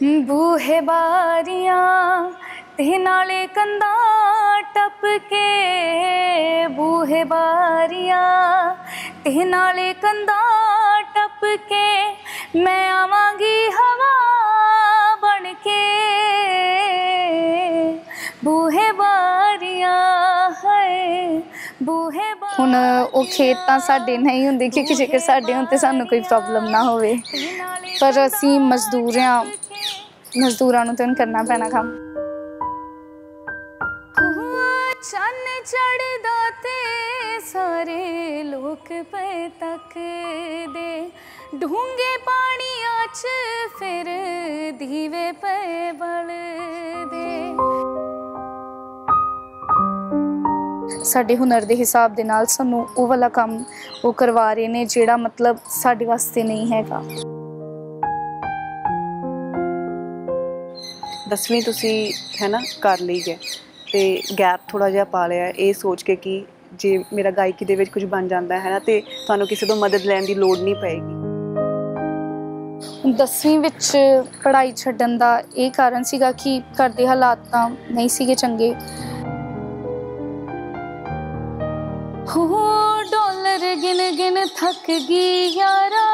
बूहे बारियां ते नाले कंधा टप के, बूहे बारियां ते नाले कंधा टप के, मैं आवांगी हवा बन के, बूहे बारियां है बूहे। हुण वो खेत तां साडे नहीं हुंदे क्योंकि जेकर साडे होण ते सानूं कोई प्रॉब्लम ना होवे, पर असीं मजदूर हां, मजदूरां नूं तां करना पैना काम। चन्न चढ़दा ते सारे लोक पे तकदे, ढूंगे पानिया च फिर दीवे पे बलदे। साडे हुनर दे हिसाब दे नाल सानूं वो वाला काम वो करवा रहे ने जिहड़ा मतलब साडे वास्ते नहीं हैगा। 10वीं तुसी है ना कर ली है ते गैप थोड़ा जिहा पा लिया ये सोच के कि जे मेरा गायकी दे विच कुछ बन जाता है ना ते तुहानूं किसी तो मदद लैण दी लोड़ नहीं पेगी। 10वीं विच पढ़ाई छड्डण दा ये कारण सीगा कि घर दे हालात तां नहीं सीगे चंगे। हो डॉलर गिन गिन थक गई यारा,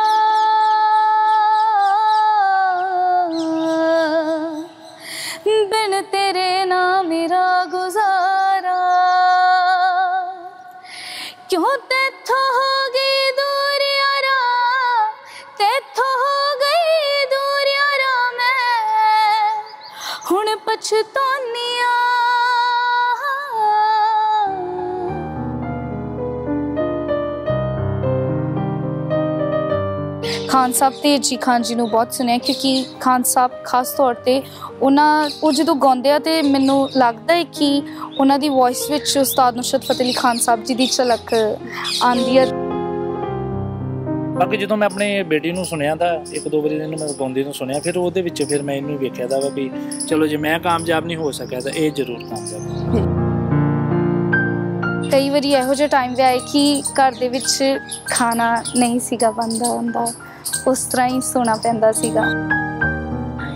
बिन तेरे ना मेरा गुजारा, क्यों तेथों हो गई दूर यारा, तेथों हो गई दूर यारा, मैं हुण पछतानी आ। खान साहब ते जी खान जी नूं बहुत सुनिया क्योंकि खान साहब खास तौर ते वो जो गाते हैं तो मैनू लगता है कि उन्हों की वॉइस विच उस्ताद नुसरत फतेह अली खान साहब जी की झलक आती है। बाकी जो मैं अपनी बेटी नूं सुनिया था एक दो बारी मैं गाँदे सुनिया, फिर वो फिर मैं इनू वेख्या था भी चलो जे मैं कामयाब नहीं हो सकिया तो ये जरूर कामयाब। कई बार इहो जिहा टाइम भी आए कि घर दे विच खाना नहीं सीगा बनदा हुंदा, उस तरह ही सोना पैंदा सीगा।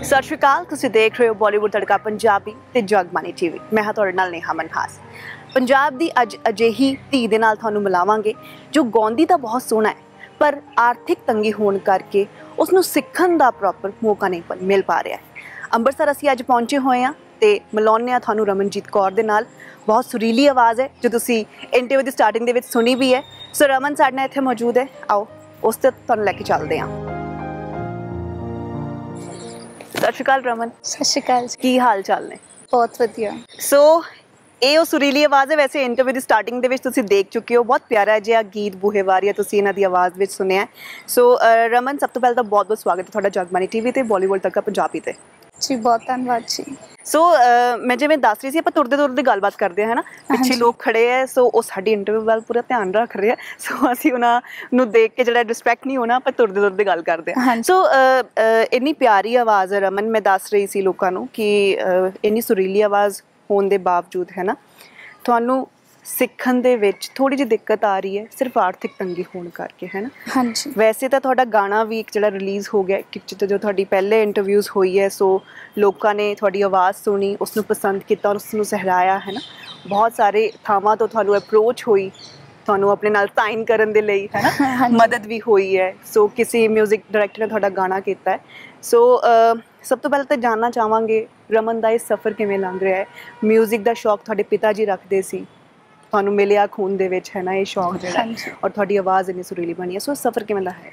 सत श्री अकाल, तुसीं देख रहे हो बॉलीवुड तड़का पंजाबी ते जगबानी टीवी। मैं हाँ तुहाडे नाल नेहा मनहास। पंजाब दी अज अजिही धी दे नाल तुहानूं मिलावांगे जो गाउंदी तां बहुत सोहना है पर आर्थिक तंगी होण करके उसनूं सिੱਖਣ दा प्रॉपर मौका नहीं मिल पा रहा है। अंमृतसर असीं अज पहुंचे हुए हाँ ते मिलाउने आ तुहानूं रमनजीत कौर दे नाल। बहुत सुरीली आवाज़ है जो तुसीं इंटरव्यू की स्टार्टिंग दे विच सुनी भी है। सो रमन साडे नाल इत्थे मौजूद है, आओ उस ते तुहानूं लैके चलदे हां। सत श्री अकाल रमन। सत श्री अकाल जी, की हाल चाल ने? बहुत वधिया। सो ये सुरीली आवाज़ है, वैसे इंटरव्यू की स्टार्टिंग दे विच तुसीं देख चुके हो, बहुत प्यारा जिहा गीत बूहे बारियां तुसीं इन्हां दी आवाज़ विच सुनिया। सो रमन सब तो पहले तो बहुत बहुत स्वागत है तुहाडा जगबानी टीवी ते बॉलीवुड तड़का पंजाबी ते। जी बहुत धन्यवाद जी। सो मैं जिवें दस रही सी आपां तुरदे तुरदे गलबात करते हैं ना, पिछे लोग खड़े है सो वो साडी इंटरव्यू वाल पूरा ध्यान रख रहे हैं। सो असीं उन्हां नूं देख के जिहड़ा डिस्ट्रैक्ट नहीं होना, आपां तुरदे तुरदे गल करते हैं। सो इन्नी प्यारी आवाज़ है रमन, मैं दस रही सी लोकां नूं कि इन्नी सुरीली आवाज़ होने के बावजूद है ना तुहानूं सिੱਖਣ ਦੇ ਵਿੱਚ थोड़ी जी दिक्कत आ रही है सिर्फ आर्थिक तंगी होने करके, है ना? हाँ जी। वैसे तो तुहाडा गाना भी एक जिहड़ा रिलीज़ हो गया कि जो तुहाडी पहले इंटरव्यूज़ हुई है, सो लोगों ने तुहाडी आवाज़ सुनी, उसनूं पसंद किया और उसनूं सहराया, है ना? बहुत सारे थावां तो तुहानूं अप्रोच हुई, तुहानूं अपने नाल साइन करन दे लई, है ना? मदद भी हुई है। सो किसी म्यूजिक डायरैक्टर ने तुहाडा गाना किया है। सो सब तो पहले तो जानना चाहांगे रमन दा ये सफ़र किवें लंघ रहा है? म्यूजिक दा शौक तुहाडे पिता जी रखते सी, तुहानूं मिलिया खून दे विच, है ना ये शौक जिहड़ा, और तुहाडी आवाज़ इन्नी सुरीली बनी है। सो सफ़र किवें दा है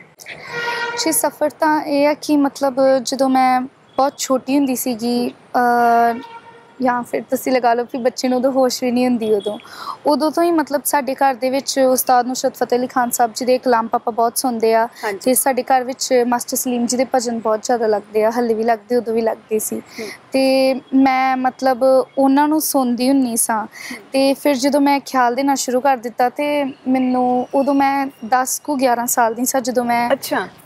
जी? सफ़र तां इह है कि मतलब जदों मैं बहुत छोटी हुंदी सीगी या फिर तुसीं लगा लो कि बच्चे नूं उदों होश भी नहीं हुंदी, उदों तो ही मतलब साडे घर दे विच उस्ताद नुसरत फतेह अली खान साहब जी दे कलाम पापा बहुत सुनते आ ते साडे घर विच मास्टर सलीम जी दे भजन बहुत ज़्यादा लगते आ, हल्ले भी लगते उदों भी लगते सी ते मैं मतलब उन्हां नूं सुनदी हुंदी सां। ते फिर जदों मैं ख्याल देना शुरू कर दिता ते मैनूं उदों मैं 10 को 11 साल दी सां जदों मैं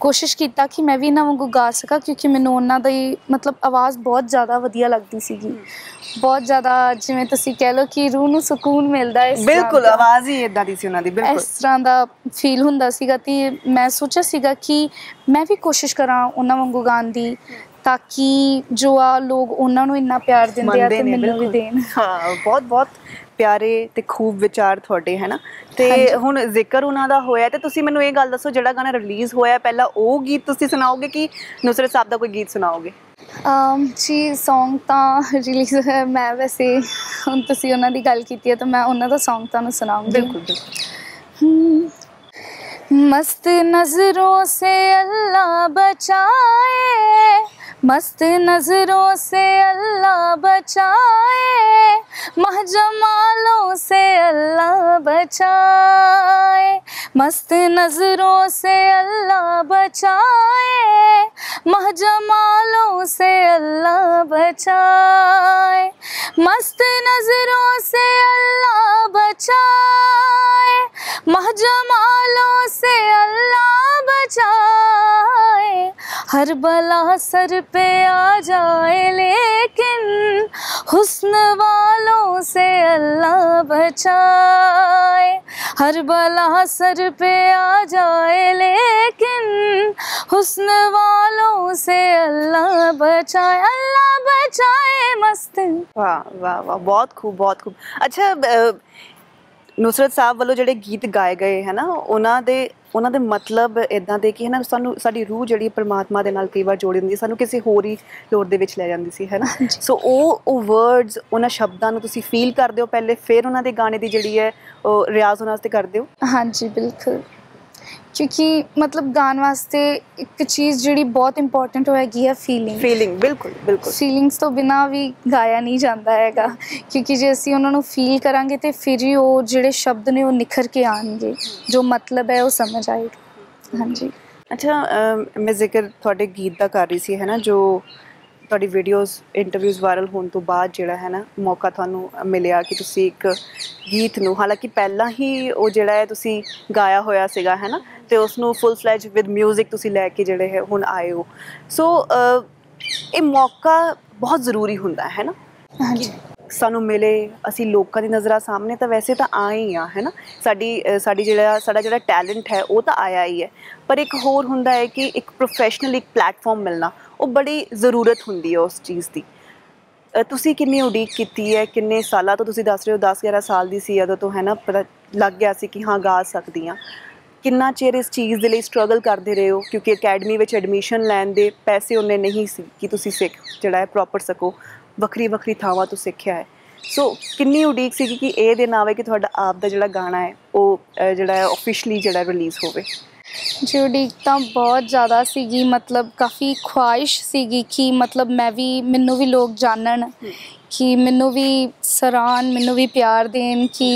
कोशिश कीता कि मैं भी इन्हां वांगू गा सकां क्योंकि मैनूं उन्हां दी मतलब आवाज़ बहुत ज़्यादा वधिया लगदी सीगी, बहुत ज़्यादा जिवें तुसीं कह लो कि रूह नूं सुकून मिलदा है। बिल्कुल आवाज़ ही इदां दी सी उन्हां दी, बिल्कुल इस तरह दा फील हुंदा सीगा ते मैं सोचा सीगा कि मैं भी कोशिश करां उन्हां वांगू गाण दी ताकि जो आ लोग ਉਹਨਾਂ ਨੂੰ ਇੰਨਾ ਪਿਆਰ ਦਿੰਦੇ ਆ ਤੇ ਮੈਨੂੰ ਵੀ ਦੇਣ। ਹਾਂ, ਬਹੁਤ ਬਹੁਤ ਪਿਆਰੇ ਤੇ ਖੂਬ ਵਿਚਾਰ ਤੁਹਾਡੇ, ਹੈ ਨਾ। ਤੇ ਹੁਣ ਜ਼ਿਕਰ ਉਹਨਾਂ ਦਾ ਹੋਇਆ ਤੇ ਤੁਸੀਂ ਮੈਨੂੰ ਇਹ ਗੱਲ ਦੱਸੋ, ਜਿਹੜਾ ਗਾਣਾ ਰਿਲੀਜ਼ ਹੋਇਆ ਪਹਿਲਾਂ ਉਹ ਗੀਤ ਤੁਸੀਂ ਸੁਣਾਓਗੇ ਕਿ ਨੁਸਰਤ ਸਾਹਿਬ ਦਾ ਕੋਈ ਗੀਤ ਸੁਣਾਓਗੇ? ਜੀ ਸੌਂਗ ਤਾਂ ਰਿਲੀਜ਼ ਹੋਇਆ, ਮੈਂ ਵੈਸੇ ਹੁਣ ਤੁਸੀਂ ਉਹਨਾਂ ਦੀ ਗੱਲ ਕੀਤੀ ਹੈ ਤਾਂ ਮੈਂ ਉਹਨਾਂ ਦਾ ਸੌਂਗ ਤੁਹਾਨੂੰ ਸੁਣਾਉਂਗੀ। ਬਿਲਕੁਲ ਬਿਲकुल। मस्त नजरों से अल्लाह बचाए, मस्त नजरों से अल्लाह बचाए, महजमालों से अल्लाह बचाए, मस्त नजरों से अल्लाह बचाए, महजमालों से अल्लाह बचाए, मस्त नजरों से अल्लाह बचाए, महजमालों से अल्लाह बचाए, हर बला सर पे आ जाए लेकिन हुस्न वालों से अल्लाह बचाए, हर बला सर पे आ जाए लेकिन हुस्न वालों से अल्लाह बचाए, अल्लाह बचाए मस्त। वाह वाह वाह, बहुत खूब बहुत खूब। अच्छा, ਨੁਸਰਤ ਸਾਹਿਬ ਵੱਲੋਂ ਜਿਹੜੇ ਗੀਤ ਗਾਏ ਗਏ ਹੈ ਨਾ, ਉਹਨਾਂ ਦੇ ਮਤਲਬ ਇੱਦਾਂ ਦੇ ਕਿ ਹੈ ਨਾ, ਸਾਨੂੰ ਸਾਡੀ ਰੂਹ ਜਿਹੜੀ ਪਰਮਾਤਮਾ ਦੇ ਨਾਲ ਕਈ ਵਾਰ ਜੋੜੀ ਹੁੰਦੀ, ਸਾਨੂੰ ਕਿਸੇ ਹੋਰ ਹੀ ਲੋੜ ਦੇ ਵਿੱਚ ਲੈ ਜਾਂਦੀ ਸੀ, ਹੈ ਨਾ। ਸੋ ਉਹ ਵਰਡਸ, ਉਹਨਾਂ ਸ਼ਬਦਾਂ ਨੂੰ ਤੁਸੀਂ ਫੀਲ ਕਰਦੇ ਹੋ ਪਹਿਲੇ, ਫਿਰ ਉਹਨਾਂ ਦੇ ਗਾਣੇ ਦੀ ਜਿਹੜੀ ਹੈ ਉਹ ਰਿਆਜ਼ ਉਹਨਾਂ ਵਾਸਤੇ ਕਰਦੇ ਹੋ? ਹਾਂਜੀ ਬਿਲਕੁਲ, क्योंकि मतलब गाने वास्ते एक चीज़ जिहड़ी बहुत इंपॉर्टेंट होएगी है फीलिंग। बिल्कुल बिल्कुल, फीलिंग्स तो बिना भी गाया नहीं जाता हैगा, क्योंकि जे असीं उन्हां नूं फील करांगे तो फिर ही वो जिहड़े शब्द ने वो निखर के आएंगे, जो मतलब है वो समझ आएगा। हाँ जी। अच्छा, मैं जिक्र तुहाडे गीत दा कर रही सी, है ना, जो ਤੁਹਾਡੀ ਵੀਡੀਓਜ਼ ਇੰਟਰਵਿਊਜ਼ ਵਾਇਰਲ ਹੋਣ ਤੋਂ ਬਾਅਦ ਜਿਹੜਾ ਹੈ ਨਾ ਮੌਕਾ ਤੁਹਾਨੂੰ ਮਿਲਿਆ ਕਿ ਤੁਸੀਂ ਇੱਕ ਗੀਤ ਨੂੰ, ਹਾਲਾਂਕਿ ਪਹਿਲਾਂ ਹੀ ਉਹ ਜਿਹੜਾ ਹੈ ਤੁਸੀਂ ਗਾਇਆ ਹੋਇਆ ਸੀਗਾ, ਹੈ ਨਾ, ਅਤੇ ਉਸ ਨੂੰ ਫੁੱਲ ਫਲੈਜ ਵਿਦ ਮਿਊਜ਼ਿਕ ਤੁਸੀਂ ਲੈ ਕੇ ਜਿਹੜੇ ਹੈ ਹੁਣ ਆਏ ਹੋ। ਸੋ ਇਹ ਮੌਕਾ ਬਹੁਤ ਜ਼ਰੂਰੀ ਹੁੰਦਾ ਹੈ ਨਾ, ਸਾਨੂੰ ਮਿਲੇ, ਅਸੀਂ ਲੋਕਾਂ ਦੀ ਨਜ਼ਰਾਂ ਸਾਹਮਣੇ ਤਾਂ ਵੈਸੇ ਤਾਂ ਆਏ ਹੀ ਆ, ਹੈ ਨਾ, ਸਾਡਾ ਜਿਹੜਾ ਟੈਲੈਂਟ ਹੈ ਉਹ ਤਾਂ ਆਇਆ ਹੀ ਹੈ, ਪਰ ਇੱਕ ਹੋਰ ਹੁੰਦਾ ਹੈ ਕਿ ਇੱਕ ਪ੍ਰੋਫੈਸ਼ਨਲ ਇੱਕ ਪਲੈਟਫਾਰਮ ਮਿਲਣਾ, ਉਹ ਬੜੀ ਜ਼ਰੂਰਤ ਹੁੰਦੀ ਹੈ ਉਸ ਚੀਜ਼ ਦੀ। ਤੁਸੀਂ ਕਿੰਨੀ ਉਡੀਕ ਕੀਤੀ ਹੈ, ਕਿੰਨੇ ਸਾਲਾਂ ਤੋਂ? ਤੁਸੀਂ ਦੱਸ ਰਹੇ ਹੋ 10-11 ਸਾਲ ਦੀ ਸੀ ਉਦੋਂ ਤੋਂ, ਹੈ ਨਾ, ਪਤਾ ਲੱਗ ਗਿਆ ਸੀ ਕਿ ਹਾਂ ਗਾ ਸਕਦੀ ਹਾਂ। ਕਿੰਨਾ ਚਿਰ ਇਸ ਚੀਜ਼ ਦੇ ਲਈ ਸਟਰਗਲ ਕਰਦੇ ਰਹੇ ਹੋ, ਕਿਉਂਕਿ ਅਕੈਡਮੀ ਵਿੱਚ ਐਡਮਿਸ਼ਨ ਲੈਣ ਦੇ ਪੈਸੇ ਉਹਨੇ ਨਹੀਂ ਸੀ ਕਿ ਤੁਸੀਂ ਜਿਹੜਾ ਹੈ ਪ੍ਰੋਪਰ ਸਕੋ, ਵੱਖਰੀ ਥਾਵਾਂ ਤੋਂ ਸਿੱਖਿਆ ਹੈ। ਸੋ ਕਿੰਨੀ ਉਡੀਕ ਸੀਗੀ ਕਿ ਇਹ ਦਿਨ ਆਵੇ ਕਿ ਤੁਹਾਡਾ ਆਪ ਦਾ ਜਿਹੜਾ ਗਾਣਾ ਹੈ ਉਹ ਜਿਹੜਾ ਹੈ ਆਫੀਸ਼ੀਅਲੀ ਜਿਹੜਾ ਰਿਲੀਜ਼ ਹੋਵੇ? जी उड़ीक तो बहुत ज़्यादा सीगी, मतलब काफ़ी ख्वाहिश सीगी कि मतलब मैनू भी लोग जानन, कि मैनू भी सराहन, मैनू भी प्यार देन कि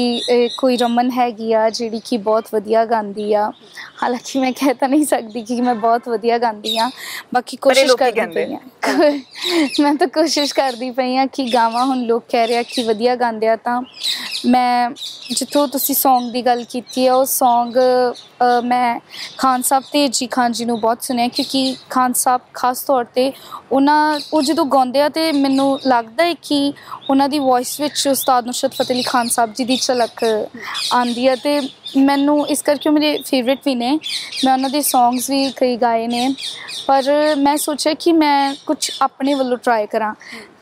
कोई रमन हैगी आ जिहड़ी कि बहुत वधिया गांदी आ। हालांकि मैं कह तो नहीं सकती कि मैं बहुत वधिया गांदी हाँ, बाकी कोशिश करती पई हाँ मैं तो कोशिश करती पई हाँ कि गावां। हुण लोग कह रहे कि वधिया गांदे आ, तां मैं जिथों तुसीं सॉन्ग की गल कीती है, वो सॉन्ग मैं खान साहब ते जी खान जी नूं बहुत सुनिया, क्योंकि खान साहब खास तौर ते वो जो गाते हैं तो मैनू लगता है कि उन्हों की वॉइस विच उस्ताद नुसरत फतेह अली खान साहब जी की झलक आती है, तो मैनू इस करके मेरे फेवरेट भी ने, मैं उन्होंने सॉन्ग्स भी कई गाए ने, पर मैं सोचा कि मैं कुछ अपने वालों ट्राई करा,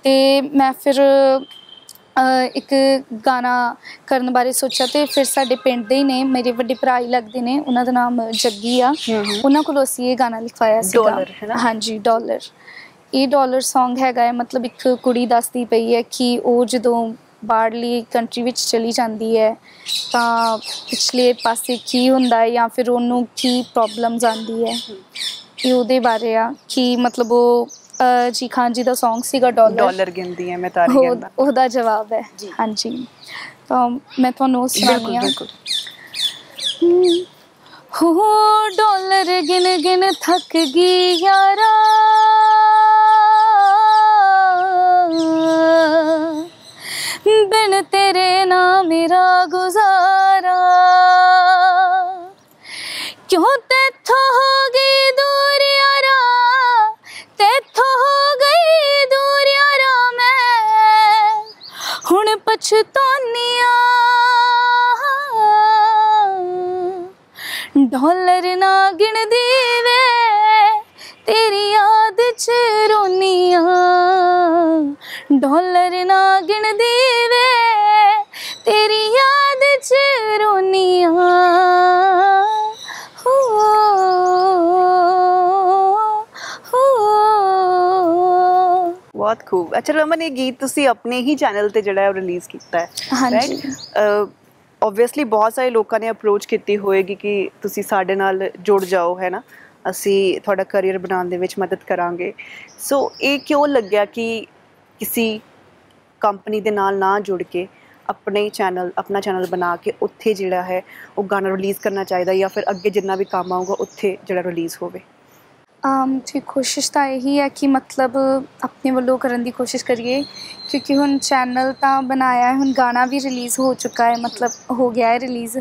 तो मैं फिर एक गाना करने बारे सोचा, तो फिर साडे पिंड दे ही ने, मेरे वड्डे भरा ही लगते हैं, उन्हों का नाम जग्गी आ, उन्होंने कोलों असीं ये गाना लिखवाया सीगा। हाँ जी, डॉलर। ये डॉलर सॉन्ग हैगा है, मतलब एक कुड़ी दसदी पई है कि वो जदों बाहरली कंट्री विच चली जाती है तो पिछले पासे की हुंदा है या फिर उन्होंने की प्रॉब्लम्स आती है, ये उहदे बारे आ कि मतलब वो जी खान जी का सॉन्ग सीगा डॉलर गिनदी है मैं तारी गिनदा, ओहदा जवाब है। हाँ जी, तो मैं तुहानूं सुणानी आ। हो डॉलर गिन गिन थक गई यारा, बिन तेरे ना मेरा गुजारा, क्यों तेथों हो गई दूर यारा, तेथों हो गई दूर यारा, मैं हुण पछतानी आ, डॉलर ना गिनदी वे तेरी याद च रोनी डॉलर ना गिनदी वे तेरी याद च रोनिया हो बहुत खूब। अच्छा रमन, ये गीत तुसी अपने ही चैनल ते जड़ा है रिलीज़ कीता है, हाँ जी। ਓਬਵੀਅਸਲੀ ਬਹੁਤ ਸਾਰੇ ਲੋਕਾਂ ਨੇ ਅਪਰੋਚ ਕੀਤੀ ਹੋਏਗੀ ਕਿ ਤੁਸੀਂ ਸਾਡੇ ਨਾਲ ਜੁੜ ਜਾਓ, ਹੈ ਨਾ, ਅਸੀਂ ਤੁਹਾਡਾ ਕਰੀਅਰ ਬਣਾਉਣ ਦੇ ਵਿੱਚ ਮਦਦ ਕਰਾਂਗੇ। ਸੋ ਇਹ ਕਿਉਂ ਲੱਗਿਆ ਕਿ ਕਿਸੇ ਕੰਪਨੀ ਦੇ ਨਾਲ ਨਾ ਜੁੜ ਕੇ ਆਪਣਾ ਚੈਨਲ ਬਣਾ ਕੇ ਉੱਥੇ ਜਿਹੜਾ ਹੈ ਉਹ ਗਾਣਾ ਰਿਲੀਜ਼ ਕਰਨਾ ਚਾਹੀਦਾ, ਜਾਂ ਫਿਰ ਅੱਗੇ ਜਿੰਨਾ ਵੀ ਕੰਮ ਆਊਗਾ ਉੱਥੇ ਜਿਹੜਾ ਰਿਲੀਜ਼ ਹੋਵੇ? जी कोशिश तो यही है कि मतलब अपने वालों करने की कोशिश करिए, क्योंकि हुण चैनल तो बनाया है, हुण गाना भी रिलीज़ हो चुका है, मतलब हो गया है रिलीज़।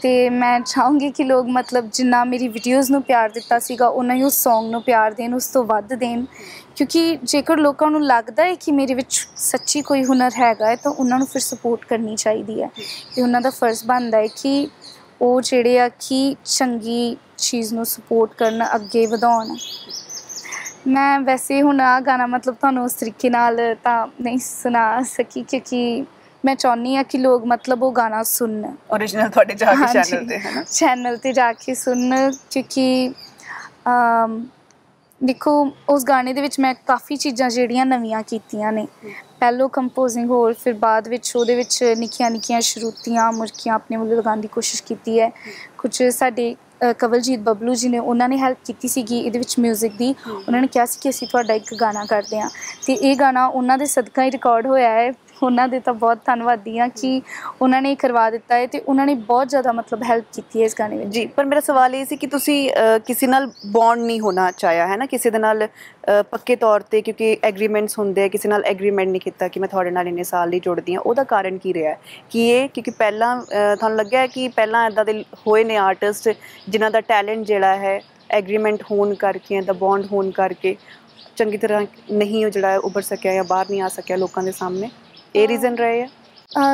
तो मैं चाहूँगी कि लोग मतलब जिन्ना मेरी वीडियोज़ नूं प्यार दिता सीगा उन्ना ही उस सॉन्ग नूं प्यार देन, उस तो वध देन, क्योंकि जेकर लोगों नूं लगदा है कि मेरे विच सच्ची कोई हुनर हैगा है तो उन्हां नूं फिर सपोर्ट करनी चाहिदी है। ते उन्हां दा फर्ज बनदा है कि ਉਹ ਜਿਹੜੇ ਆ ਕਿ ਚੰਗੀ ਚੀਜ਼ ਨੂੰ ਸਪੋਰਟ ਕਰਨ, ਅੱਗੇ ਵਧਾਉਣ। ਮੈਂ ਵੈਸੇ ਹੁਣ ਆ ਗਾਣਾ ਮਤਲਬ ਤੁਹਾਨੂੰ ਉਸ ਤਰੀਕੇ ਨਾਲ ਤਾਂ ਨਹੀਂ ਸੁਣਾ ਸਕੀ, ਕਿਉਂਕਿ ਮੈਂ ਚਾਹੁੰਦੀ ਹਾਂ ਕਿ ਲੋਕ ਮਤਲਬ ਉਹ ਗਾਣਾ ਸੁਣਨ, ਓਰੀਜਨਲ ਤੁਹਾਡੇ ਜਾ ਕੇ ਚੈਨਲ ਤੇ, ਹੈ ਨਾ, ਚੈਨਲ ਤੇ ਜਾ ਕੇ ਸੁਣਨ। ਕਿਉਂਕਿ ਦੇਖੋ ਉਸ ਗਾਣੇ ਦੇ ਵਿੱਚ ਮੈਂ ਕਾफ़ी ਚੀਜ਼ਾਂ ਜਿਹੜੀਆਂ ਨਵੀਆਂ ਕੀਤੀਆਂ ਨੇ, ਪਹਿਲੋਂ ਕੰਪੋਜ਼ਿੰਗ ਹੋਰ, ਫਿਰ ਬਾਅਦ ਵਿੱਚ ਉਹਦੇ ਵਿੱਚ ਨਿੱਕੀਆਂ ਨਿੱਕੀਆਂ ਸ਼ਰੂਤੀਆਂ ਮੁਰਕੀਆਂ ਆਪਣੇ ਵੱਲੋਂ ਲਗਾਉਣ ਦੀ ਕੋਸ਼ਿਸ਼ ਕੀਤੀ ਹੈ। ਕੁਝ ਸਾਡੇ ਕਵਲਜੀਤ ਬੱਬਲੂ ਜੀ ਨੇ, ਉਹਨਾਂ ਨੇ ਹੈਲਪ ਕੀਤੀ ਸੀਗੀ ਇਹਦੇ ਵਿੱਚ ਮਿਊਜ਼ਿਕ ਦੀ। ਉਹਨਾਂ ਨੇ ਕਿਹਾ ਸੀ ਕਿ ਅਸੀਂ ਤੁਹਾਡਾ ਇੱਕ ਗਾਣਾ ਕਰਦੇ ਹਾਂ, ਅਤੇ ਇਹ ਗਾਣਾ ਉਹਨਾਂ ਦੇ ਸਦਕਾ ਹੀ ਰਿਕਾਰਡ ਹੋਇਆ ਹੈ। ਉਹਨਾਂ ਦੇ ਤਾਂ ਬਹੁਤ ਧੰਨਵਾਦੀ ਹਾਂ ਕਿ ਉਹਨਾਂ ਨੇ ਕਰਵਾ ਦਿੱਤਾ ਹੈ, ਅਤੇ ਉਹਨਾਂ ਨੇ ਬਹੁਤ ਜ਼ਿਆਦਾ ਮਤਲਬ ਹੈਲਪ ਕੀਤੀ ਹੈ ਇਸ ਗਾਣੇ ਵਿੱਚ ਜੀ। ਪਰ ਮੇਰਾ ਸਵਾਲ ਇਹ ਸੀ ਕਿ ਤੁਸੀਂ ਕਿਸੇ ਨਾਲ ਬੌਂਡ ਨਹੀਂ ਹੋਣਾ ਚਾਹਿਆ, ਹੈ ਨਾ, ਕਿਸੇ ਦੇ ਨਾਲ ਪੱਕੇ ਤੌਰ 'ਤੇ, ਕਿਉਂਕਿ ਐਗਰੀਮੈਂਟਸ ਹੁੰਦੇ ਆ, ਕਿਸੇ ਨਾਲ ਐਗਰੀਮੈਂਟ ਨਹੀਂ ਕੀਤਾ ਕਿ ਮੈਂ ਤੁਹਾਡੇ ਨਾਲ ਇੰਨੇ ਸਾਲ ਲਈ ਜੁੜਦੀ ਹਾਂ। ਉਹਦਾ ਕਾਰਨ ਕੀ ਰਿਹਾ? ਕਿ ਇਹ ਕਿਉਂਕਿ ਪਹਿਲਾਂ ਤੁਹਾਨੂੰ ਲੱਗਿਆ ਕਿ ਪਹਿਲਾਂ ਇੱਦਾਂ ਦੇ ਹੋਏ ਨੇ ਆਰਟਿਸਟ ਜਿਨ੍ਹਾਂ ਦਾ ਟੈਲੈਂਟ ਜਿਹੜਾ ਹੈ ਐਗਰੀਮੈਂਟ ਹੋਣ ਕਰਕੇ, ਦਾ ਬੌਂਡ ਹੋਣ ਕਰਕੇ ਚੰਗੀ ਤਰ੍ਹਾਂ ਨਹੀਂ ਉਹ ਜਿਹੜਾ ਉੱਭਰ ਸਕਿਆ ਜਾਂ ਬਾਹਰ ਨਹੀਂ ਆ ਸਕਿਆ ਲੋਕਾਂ ਦੇ ਸਾਹਮਣੇ, ਇਹ ਰੀਜ਼ਨ ਰਹੇ ਹੈ?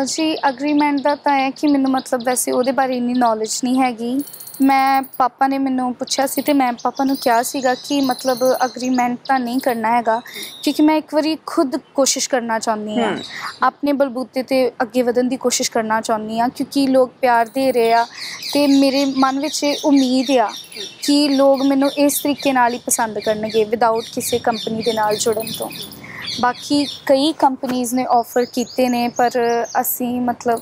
ਜੀ ਅਗਰੀਮੈਂਟ ਦਾ ਤਾਂ ਹੈ ਕਿ ਮੈਨੂੰ ਮਤਲਬ ਵੈਸੇ ਉਹਦੇ ਬਾਰੇ ਇੰਨੀ ਨੌਲੇਜ ਨਹੀਂ ਹੈਗੀ। ਮੈਂ ਪਾਪਾ ਨੇ ਮੈਨੂੰ ਪੁੱਛਿਆ ਸੀ ਅਤੇ ਮੈਂ ਪਾਪਾ ਨੂੰ ਕਿਹਾ ਸੀਗਾ ਕਿ ਮਤਲਬ ਅਗਰੀਮੈਂਟ ਤਾਂ ਨਹੀਂ ਕਰਨਾ ਹੈਗਾ, ਕਿਉਂਕਿ ਮੈਂ ਇੱਕ ਵਾਰੀ ਖੁਦ ਕੋਸ਼ਿਸ਼ ਕਰਨਾ ਚਾਹੁੰਦੀ ਹਾਂ, ਆਪਣੇ ਬਲਬੂਤੇ 'ਤੇ ਅੱਗੇ ਵਧਣ ਦੀ ਕੋਸ਼ਿਸ਼ ਕਰਨਾ ਚਾਹੁੰਦੀ ਹਾਂ, ਕਿਉਂਕਿ ਲੋਕ ਪਿਆਰ ਦੇ ਰਹੇ ਆ ਅਤੇ ਮੇਰੇ ਮਨ ਵਿੱਚ ਇਹ ਉਮੀਦ ਆ ਕਿ ਲੋਕ ਮੈਨੂੰ ਇਸ ਤਰੀਕੇ ਨਾਲ ਹੀ ਪਸੰਦ ਕਰਨਗੇ ਵਿਦਆਊਟ ਕਿਸੇ ਕੰਪਨੀ ਦੇ ਨਾਲ ਜੁੜਨ ਤੋਂ। ਬਾਕੀ ਕਈ ਕੰਪਨੀਜ਼ ਨੇ ਆਫਰ ਕੀਤੇ ਨੇ, ਪਰ ਅਸੀਂ ਮਤਲਬ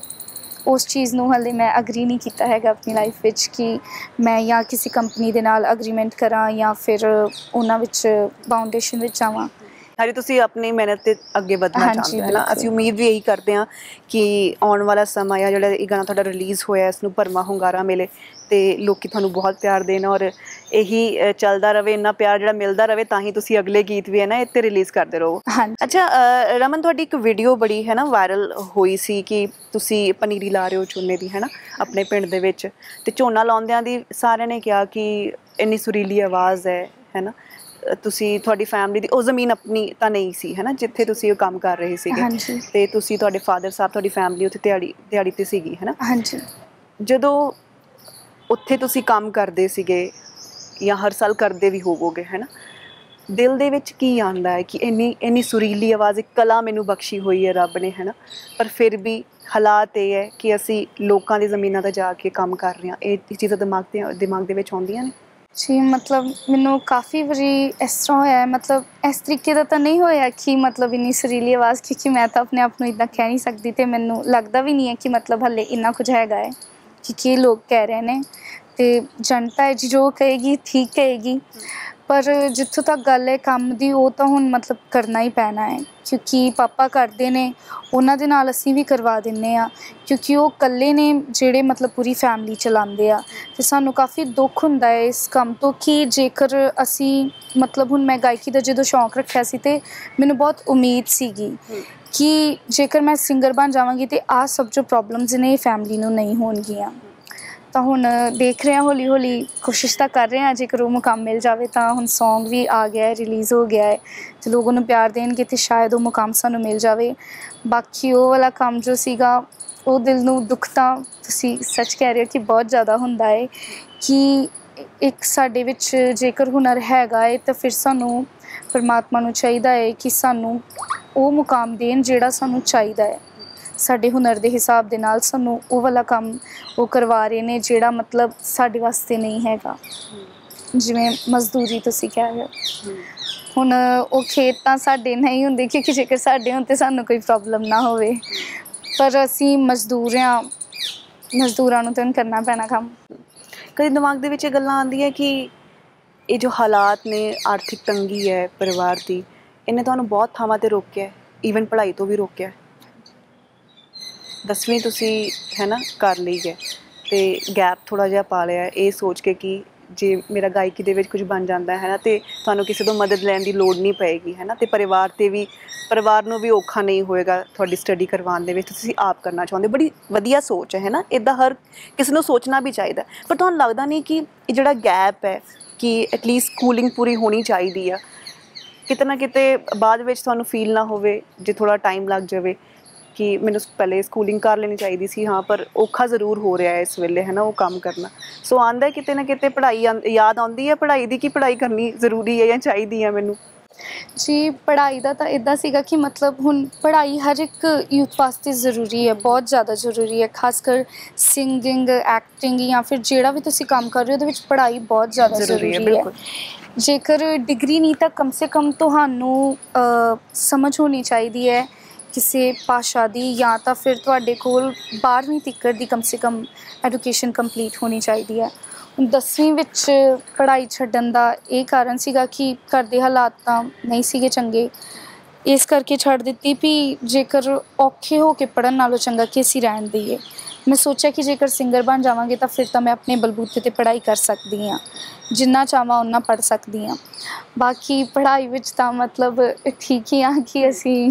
ਉਸ ਚੀਜ਼ ਨੂੰ ਹਾਲੇ ਮੈਂ ਅਗਰੀ ਨਹੀਂ ਕੀਤਾ ਹੈਗਾ ਆਪਣੀ ਲਾਈਫ ਵਿੱਚ ਕਿ ਮੈਂ ਜਾਂ ਕਿਸੇ ਕੰਪਨੀ ਦੇ ਨਾਲ ਅਗਰੀਮੈਂਟ ਕਰਾਂ ਜਾਂ ਫਿਰ ਉਹਨਾਂ ਵਿੱਚ ਬਾਊਂਡੇਸ਼ਨ ਵਿੱਚ ਆਵਾਂ। ਹਾਲੇ ਤੁਸੀਂ ਆਪਣੀ ਮਿਹਨਤ 'ਤੇ ਅੱਗੇ ਵਧਣਾ ਚਾਹੁੰਦੇ ਹੋ, ਹੈ ਨਾ। ਅਸੀਂ ਉਮੀਦ ਵੀ ਇਹੀ ਕਰਦੇ ਹਾਂ ਕਿ ਆਉਣ ਵਾਲਾ ਸਮਾਂ ਆ ਜਿਹੜਾ ਇਹ ਗਾਣਾ ਤੁਹਾਡਾ ਰਿਲੀਜ਼ ਹੋਇਆ ਇਸ ਨੂੰ ਭਰਵਾਂ ਹੁੰਗਾਰਾ ਮਿਲੇ ਅਤੇ ਲੋਕ ਤੁਹਾਨੂੰ ਬਹੁਤ ਪਿਆਰ ਦੇਣ, ਔਰ ਇਹੀ ਚੱਲਦਾ ਰਹੇ, ਇੰਨਾ ਪਿਆਰ ਜਿਹੜਾ ਮਿਲਦਾ ਰਹੇ ਤਾਂ ਹੀ ਤੁਸੀਂ ਅਗਲੇ ਗੀਤ ਵੀ ਹੈ ਨਾ ਇੱਥੇ ਰਿਲੀਜ਼ ਕਰਦੇ ਰਹੋ। ਅੱਛਾ ਰਮਨ, ਤੁਹਾਡੀ ਇੱਕ ਵੀਡੀਓ ਬੜੀ ਹੈ ਨਾ ਵਾਇਰਲ ਹੋਈ ਸੀ ਕਿ ਤੁਸੀਂ ਪਨੀਰੀ ਲਾ ਰਹੇ ਹੋ ਝੋਨੇ ਦੀ, ਹੈ ਨਾ, ਆਪਣੇ ਪਿੰਡ ਦੇ ਵਿੱਚ, ਅਤੇ ਝੋਨਾ ਲਾਉਂਦਿਆਂ ਦੀ ਸਾਰਿਆਂ ਨੇ ਕਿਹਾ ਕਿ ਇੰਨੀ ਸੁਰੀਲੀ ਆਵਾਜ਼ ਹੈ ਨਾ, ਤੁਸੀਂ ਤੁਹਾਡੀ ਫੈਮਿਲੀ ਦੀ ਉਹ ਜ਼ਮੀਨ ਆਪਣੀ ਤਾਂ ਨਹੀਂ ਸੀ, ਹੈ ਨਾ, ਜਿੱਥੇ ਤੁਸੀਂ ਉਹ ਕੰਮ ਕਰ ਰਹੇ ਸੀਗੇ, ਅਤੇ ਤੁਸੀਂ ਤੁਹਾਡੇ ਫਾਦਰ ਸਾਹਿਬ ਤੁਹਾਡੀ ਫੈਮਿਲੀ ਉੱਥੇ ਦਿਹਾੜੀ 'ਤੇ ਸੀਗੀ, ਹੈ ਨਾ। ਹਾਂਜੀ। ਜਦੋਂ ਉੱਥੇ ਤੁਸੀਂ ਕੰਮ ਕਰਦੇ ਸੀਗੇ ਜਾਂ ਹਰ ਸਾਲ ਕਰਦੇ ਵੀ ਹੋਵੋਗੇ, ਹੈ ਨਾ, ਦਿਲ ਦੇ ਵਿੱਚ ਕੀ ਆਉਂਦਾ ਹੈ ਕਿ ਇੰਨੀ ਸੁਰੀਲੀ ਆਵਾਜ਼, ਇੱਕ ਕਲਾ ਮੈਨੂੰ ਬਖਸ਼ੀ ਹੋਈ ਹੈ ਰੱਬ ਨੇ, ਹੈ ਨਾ, ਪਰ ਫਿਰ ਵੀ ਹਾਲਾਤ ਇਹ ਹੈ ਕਿ ਅਸੀਂ ਲੋਕਾਂ ਦੀ ਜ਼ਮੀਨਾਂ 'ਤੇ ਜਾ ਕੇ ਕੰਮ ਕਰ ਰਹੇ ਹਾਂ। ਇਹ ਚੀਜ਼ਾਂ ਦਿਮਾਗ ਦੇ ਵਿੱਚ ਆਉਂਦੀਆਂ ਨੇ? ਜੀ ਮਤਲਬ ਮੈਨੂੰ ਕਾफ़ी ਵਾਰੀ ਇਸ ਤਰ੍ਹਾਂ ਹੋਇਆ, ਮਤਲਬ ਇਸ ਤਰੀਕੇ ਦਾ ਤਾਂ ਨਹੀਂ ਹੋਇਆ ਕਿ ਮਤਲਬ ਇੰਨੀ ਸੁਰੀਲੀ ਆਵਾਜ਼, ਕਿਉਂਕਿ ਮੈਂ ਤਾਂ ਆਪਣੇ ਆਪ ਨੂੰ ਇੱਦਾਂ ਕਹਿ ਨਹੀਂ ਸਕਦੀ ਅਤੇ ਮੈਨੂੰ ਲੱਗਦਾ ਵੀ ਨਹੀਂ ਹੈ ਕਿ ਮਤਲਬ ਹਾਲੇ ਇੰਨਾ ਕੁਝ ਹੈਗਾ ਹੈ, ਕਿਉਂਕਿ ਇਹ ਲੋਕ ਕਹਿ ਰਹੇ ਨੇ ਅਤੇ ਜਨਤਾ ਹੈ ਜੀ ਜੋ ਕਹੇਗੀ ਠੀਕ ਕਹੇਗੀ। ਪਰ ਜਿੱਥੋਂ ਤੱਕ ਗੱਲ ਹੈ ਕੰਮ ਦੀ, ਉਹ ਤਾਂ ਹੁਣ ਮਤਲਬ ਕਰਨਾ ਹੀ ਪੈਣਾ ਹੈ, ਕਿਉਂਕਿ ਪਾਪਾ ਕਰਦੇ ਨੇ, ਉਹਨਾਂ ਦੇ ਨਾਲ ਅਸੀਂ ਵੀ ਕਰਵਾ ਦਿੰਦੇ ਹਾਂ, ਕਿਉਂਕਿ ਉਹ ਇਕੱਲੇ ਨੇ ਜਿਹੜੇ ਮਤਲਬ ਪੂਰੀ ਫੈਮਿਲੀ ਚਲਾਉਂਦੇ ਆ। ਅਤੇ ਸਾਨੂੰ ਕਾफ़ੀ ਦੁੱਖ ਹੁੰਦਾ ਹੈ ਇਸ ਕੰਮ ਤੋਂ ਕਿ ਜੇਕਰ ਅਸੀਂ ਮਤਲਬ ਹੁਣ ਮੈਂ ਗਾਇਕੀ ਦਾ ਜਦੋਂ ਸ਼ੌਂਕ ਰੱਖਿਆ ਸੀ ਅਤੇ ਮੈਨੂੰ ਬਹੁਤ ਉਮੀਦ ਸੀਗੀ ਕਿ ਜੇਕਰ ਮੈਂ ਸਿੰਗਰ ਬਣ ਜਾਵਾਂਗੀ ਅਤੇ ਆਹ ਸਭ ਜੋ ਪ੍ਰੋਬਲਮਸ ਨੇ ਇਹ ਫੈਮਿਲੀ ਨੂੰ ਨਹੀਂ ਹੋਣਗੀਆਂ। ਤਾਂ ਹੁਣ ਦੇਖ ਰਹੇ ਹਾਂ, ਹੌਲੀ ਹੌਲੀ ਕੋਸ਼ਿਸ਼ ਤਾਂ ਕਰ ਰਹੇ ਹਾਂ, ਜੇਕਰ ਉਹ ਮੁਕਾਮ ਮਿਲ ਜਾਵੇ ਤਾਂ ਹੁਣ ਸੌਂਗ ਵੀ ਆ ਗਿਆ ਹੈ, ਰਿਲੀਜ਼ ਹੋ ਗਿਆ ਹੈ, ਅਤੇ ਲੋਕ ਉਹਨੂੰ ਪਿਆਰ ਦੇਣਗੇ ਅਤੇ ਸ਼ਾਇਦ ਉਹ ਮੁਕਾਮ ਸਾਨੂੰ ਮਿਲ ਜਾਵੇ। ਬਾਕੀ ਉਹ ਵਾਲਾ ਕੰਮ ਜੋ ਸੀਗਾ ਉਹ ਦਿਲ ਨੂੰ ਦੁੱਖ ਤਾਂ ਤੁਸੀਂ ਸੱਚ ਕਹਿ ਰਹੇ ਹੋ ਕਿ ਬਹੁਤ ਜ਼ਿਆਦਾ ਹੁੰਦਾ ਹੈ ਕਿ ਇੱਕ ਸਾਡੇ ਵਿੱਚ ਜੇਕਰ ਹੁਨਰ ਹੈਗਾ ਹੈ ਤਾਂ ਫਿਰ ਸਾਨੂੰ ਪਰਮਾਤਮਾ ਨੂੰ ਚਾਹੀਦਾ ਹੈ ਕਿ ਸਾਨੂੰ ਉਹ ਮੁਕਾਮ ਦੇਣ ਜਿਹੜਾ ਸਾਨੂੰ ਚਾਹੀਦਾ ਹੈ। ਸਾਡੇ ਹੁਨਰ ਦੇ ਹਿਸਾਬ ਦੇ ਨਾਲ ਸਾਨੂੰ ਉਹ ਵਾਲਾ ਕੰਮ ਉਹ ਕਰਵਾ ਰਹੇ ਨੇ ਜਿਹੜਾ ਮਤਲਬ ਸਾਡੇ ਵਾਸਤੇ ਨਹੀਂ ਹੈਗਾ। ਜਿਵੇਂ ਮਜ਼ਦੂਰੀ ਤੁਸੀਂ ਕਹਿ ਰਹੇ ਹੋ, ਹੁਣ ਉਹ ਖੇਤ ਤਾਂ ਸਾਡੇ ਨਹੀਂ ਹੁੰਦੇ, ਕਿਉਂਕਿ ਜੇਕਰ ਸਾਡੇ ਹੋਣ ਤਾਂ ਸਾਨੂੰ ਕੋਈ ਪ੍ਰੋਬਲਮ ਨਾ ਹੋਵੇ, ਪਰ ਅਸੀਂ ਮਜ਼ਦੂਰ ਹਾਂ, ਮਜ਼ਦੂਰਾਂ ਨੂੰ ਤਾਂ ਕਰਨਾ ਪੈਣਾ ਕੰਮ। ਕਦੇ ਦਿਮਾਗ ਦੇ ਵਿੱਚ ਇਹ ਗੱਲਾਂ ਆਉਂਦੀਆਂ ਕਿ ਇਹ ਜੋ ਹਾਲਾਤ ਨੇ, ਆਰਥਿਕ ਤੰਗੀ ਹੈ ਪਰਿਵਾਰ ਦੀ, ਇਹਨੇ ਤੁਹਾਨੂੰ ਬਹੁਤ ਥਾਵਾਂ 'ਤੇ ਰੋਕਿਆ, ਈਵਨ ਪੜ੍ਹਾਈ ਤੋਂ ਵੀ ਰੋਕਿਆ। 10ਵੀਂ ਤੁਸੀਂ ਹੈ ਨਾ ਕਰ ਲਈ ਹੈ ਅਤੇ ਗੈਪ ਥੋੜ੍ਹਾ ਜਿਹਾ ਪਾ ਲਿਆ ਇਹ ਸੋਚ ਕੇ ਕਿ ਜੇ ਮੇਰਾ ਗਾਇਕੀ ਦੇ ਵਿੱਚ ਕੁਝ ਬਣ ਜਾਂਦਾ ਹੈ ਨਾ ਅਤੇ ਤੁਹਾਨੂੰ ਕਿਸੇ ਤੋਂ ਮਦਦ ਲੈਣ ਦੀ ਲੋੜ ਨਹੀਂ ਪਏਗੀ, ਹੈ ਨਾ, ਅਤੇ ਪਰਿਵਾਰ ਨੂੰ ਵੀ ਔਖਾ ਨਹੀਂ ਹੋਏਗਾ ਤੁਹਾਡੀ ਸਟੱਡੀ ਕਰਵਾਉਣ ਦੇ ਵਿੱਚ, ਤੁਸੀਂ ਆਪ ਕਰਨਾ ਚਾਹੁੰਦੇ। ਬੜੀ ਵਧੀਆ ਸੋਚ ਹੈ ਨਾ, ਇੱਦਾਂ ਹਰ ਕਿਸੇ ਨੂੰ ਸੋਚਣਾ ਵੀ ਚਾਹੀਦਾ। ਪਰ ਤੁਹਾਨੂੰ ਲੱਗਦਾ ਨਹੀਂ ਕਿ ਇਹ ਜਿਹੜਾ ਗੈਪ ਹੈ ਕਿ ਐਟਲੀਸਟ ਸਕੂਲਿੰਗ ਪੂਰੀ ਹੋਣੀ ਚਾਹੀਦੀ ਆ, ਕਿਤੇ ਨਾ ਕਿਤੇ ਬਾਅਦ ਵਿੱਚ ਤੁਹਾਨੂੰ ਫੀਲ ਨਾ ਹੋਵੇ ਜੇ ਥੋੜ੍ਹਾ ਟਾਈਮ ਲੱਗ ਜਾਵੇ ਕਿ ਮੈਨੂੰ ਪਹਿਲੇ ਸਕੂਲਿੰਗ ਕਰ ਲੈਣੀ ਚਾਹੀਦੀ ਸੀ, ਹਾਂ, ਪਰ ਔਖਾ ਜ਼ਰੂਰ ਹੋ ਰਿਹਾ ਹੈ ਇਸ ਵੇਲੇ, ਹੈ ਨਾ, ਉਹ ਕੰਮ ਕਰਨਾ। ਸੋ ਆਉਂਦਾ ਕਿਤੇ ਨਾ ਕਿਤੇ ਪੜ੍ਹਾਈ ਯਾਦ ਆਉਂਦੀ ਹੈ ਪੜ੍ਹਾਈ ਦੀ, ਕਿ ਪੜ੍ਹਾਈ ਕਰਨੀ ਜ਼ਰੂਰੀ ਹੈ ਜਾਂ ਚਾਹੀਦੀ ਹੈ ਮੈਨੂੰ? ਜੀ ਪੜ੍ਹਾਈ ਦਾ ਤਾਂ ਇੱਦਾਂ ਸੀਗਾ ਕਿ ਮਤਲਬ ਹੁਣ ਪੜ੍ਹਾਈ ਹਰ ਇੱਕ ਯੂਥ ਵਾਸਤੇ ਜ਼ਰੂਰੀ ਹੈ, ਬਹੁਤ ਜ਼ਿਆਦਾ ਜ਼ਰੂਰੀ ਹੈ। ਖਾਸ ਕਰ ਸਿੰਗਿੰਗ, ਐਕਟਿੰਗ ਜਾਂ ਫਿਰ ਜਿਹੜਾ ਵੀ ਤੁਸੀਂ ਕੰਮ ਕਰ ਰਹੇ ਹੋ ਉਹਦੇ ਵਿੱਚ ਪੜ੍ਹਾਈ ਬਹੁਤ ਜ਼ਿਆਦਾ ਜ਼ਰੂਰੀ ਹੈ। ਜੇਕਰ ਡਿਗਰੀ ਨਹੀਂ ਤਾਂ ਕਮ ਸੇ ਕਮ ਤੁਹਾਨੂੰ ਸਮਝ ਹੋਣੀ ਚਾਹੀਦੀ ਹੈ ਕਿਸੇ ਭਾਸ਼ਾ ਦੀ, ਜਾਂ ਤਾਂ ਫਿਰ ਤੁਹਾਡੇ ਕੋਲ 12ਵੀਂ ਤੱਕ ਦੀ ਕਮ ਸੇ ਕਮ ਐਜੂਕੇਸ਼ਨ ਕੰਪਲੀਟ ਹੋਣੀ ਚਾਹੀਦੀ ਹੈ। 10ਵੀਂ ਵਿੱਚ ਪੜ੍ਹਾਈ ਛੱਡਣ ਦਾ ਇਹ ਕਾਰਨ ਸੀਗਾ ਕਿ ਘਰ ਦੇ ਹਾਲਾਤ ਤਾਂ ਨਹੀਂ ਸੀਗੇ ਚੰਗੇ, ਇਸ ਕਰਕੇ ਛੱਡ ਦਿੱਤੀ ਵੀ ਜੇਕਰ ਔਖੇ ਹੋ ਕੇ ਪੜ੍ਹਨ ਨਾਲੋਂ ਚੰਗਾ ਕਿ ਅਸੀਂ ਰਹਿਣ ਦੇਈਏ। ਮੈਂ ਸੋਚਿਆ ਕਿ ਜੇਕਰ ਸਿੰਗਰ ਬਣ ਜਾਵਾਂਗੇ ਤਾਂ ਫਿਰ ਤਾਂ ਮੈਂ ਆਪਣੇ ਬਲਬੂਤੇ 'ਤੇ ਪੜ੍ਹਾਈ ਕਰ ਸਕਦੀ ਹਾਂ, ਜਿੰਨਾ ਚਾਹਵਾਂ ਓਨਾ ਪੜ੍ਹ ਸਕਦੀ ਹਾਂ। ਬਾਕੀ ਪੜ੍ਹਾਈ ਵਿੱਚ ਤਾਂ ਮਤਲਬ ਠੀਕ ਹੀ ਆ ਕਿ ਅਸੀਂ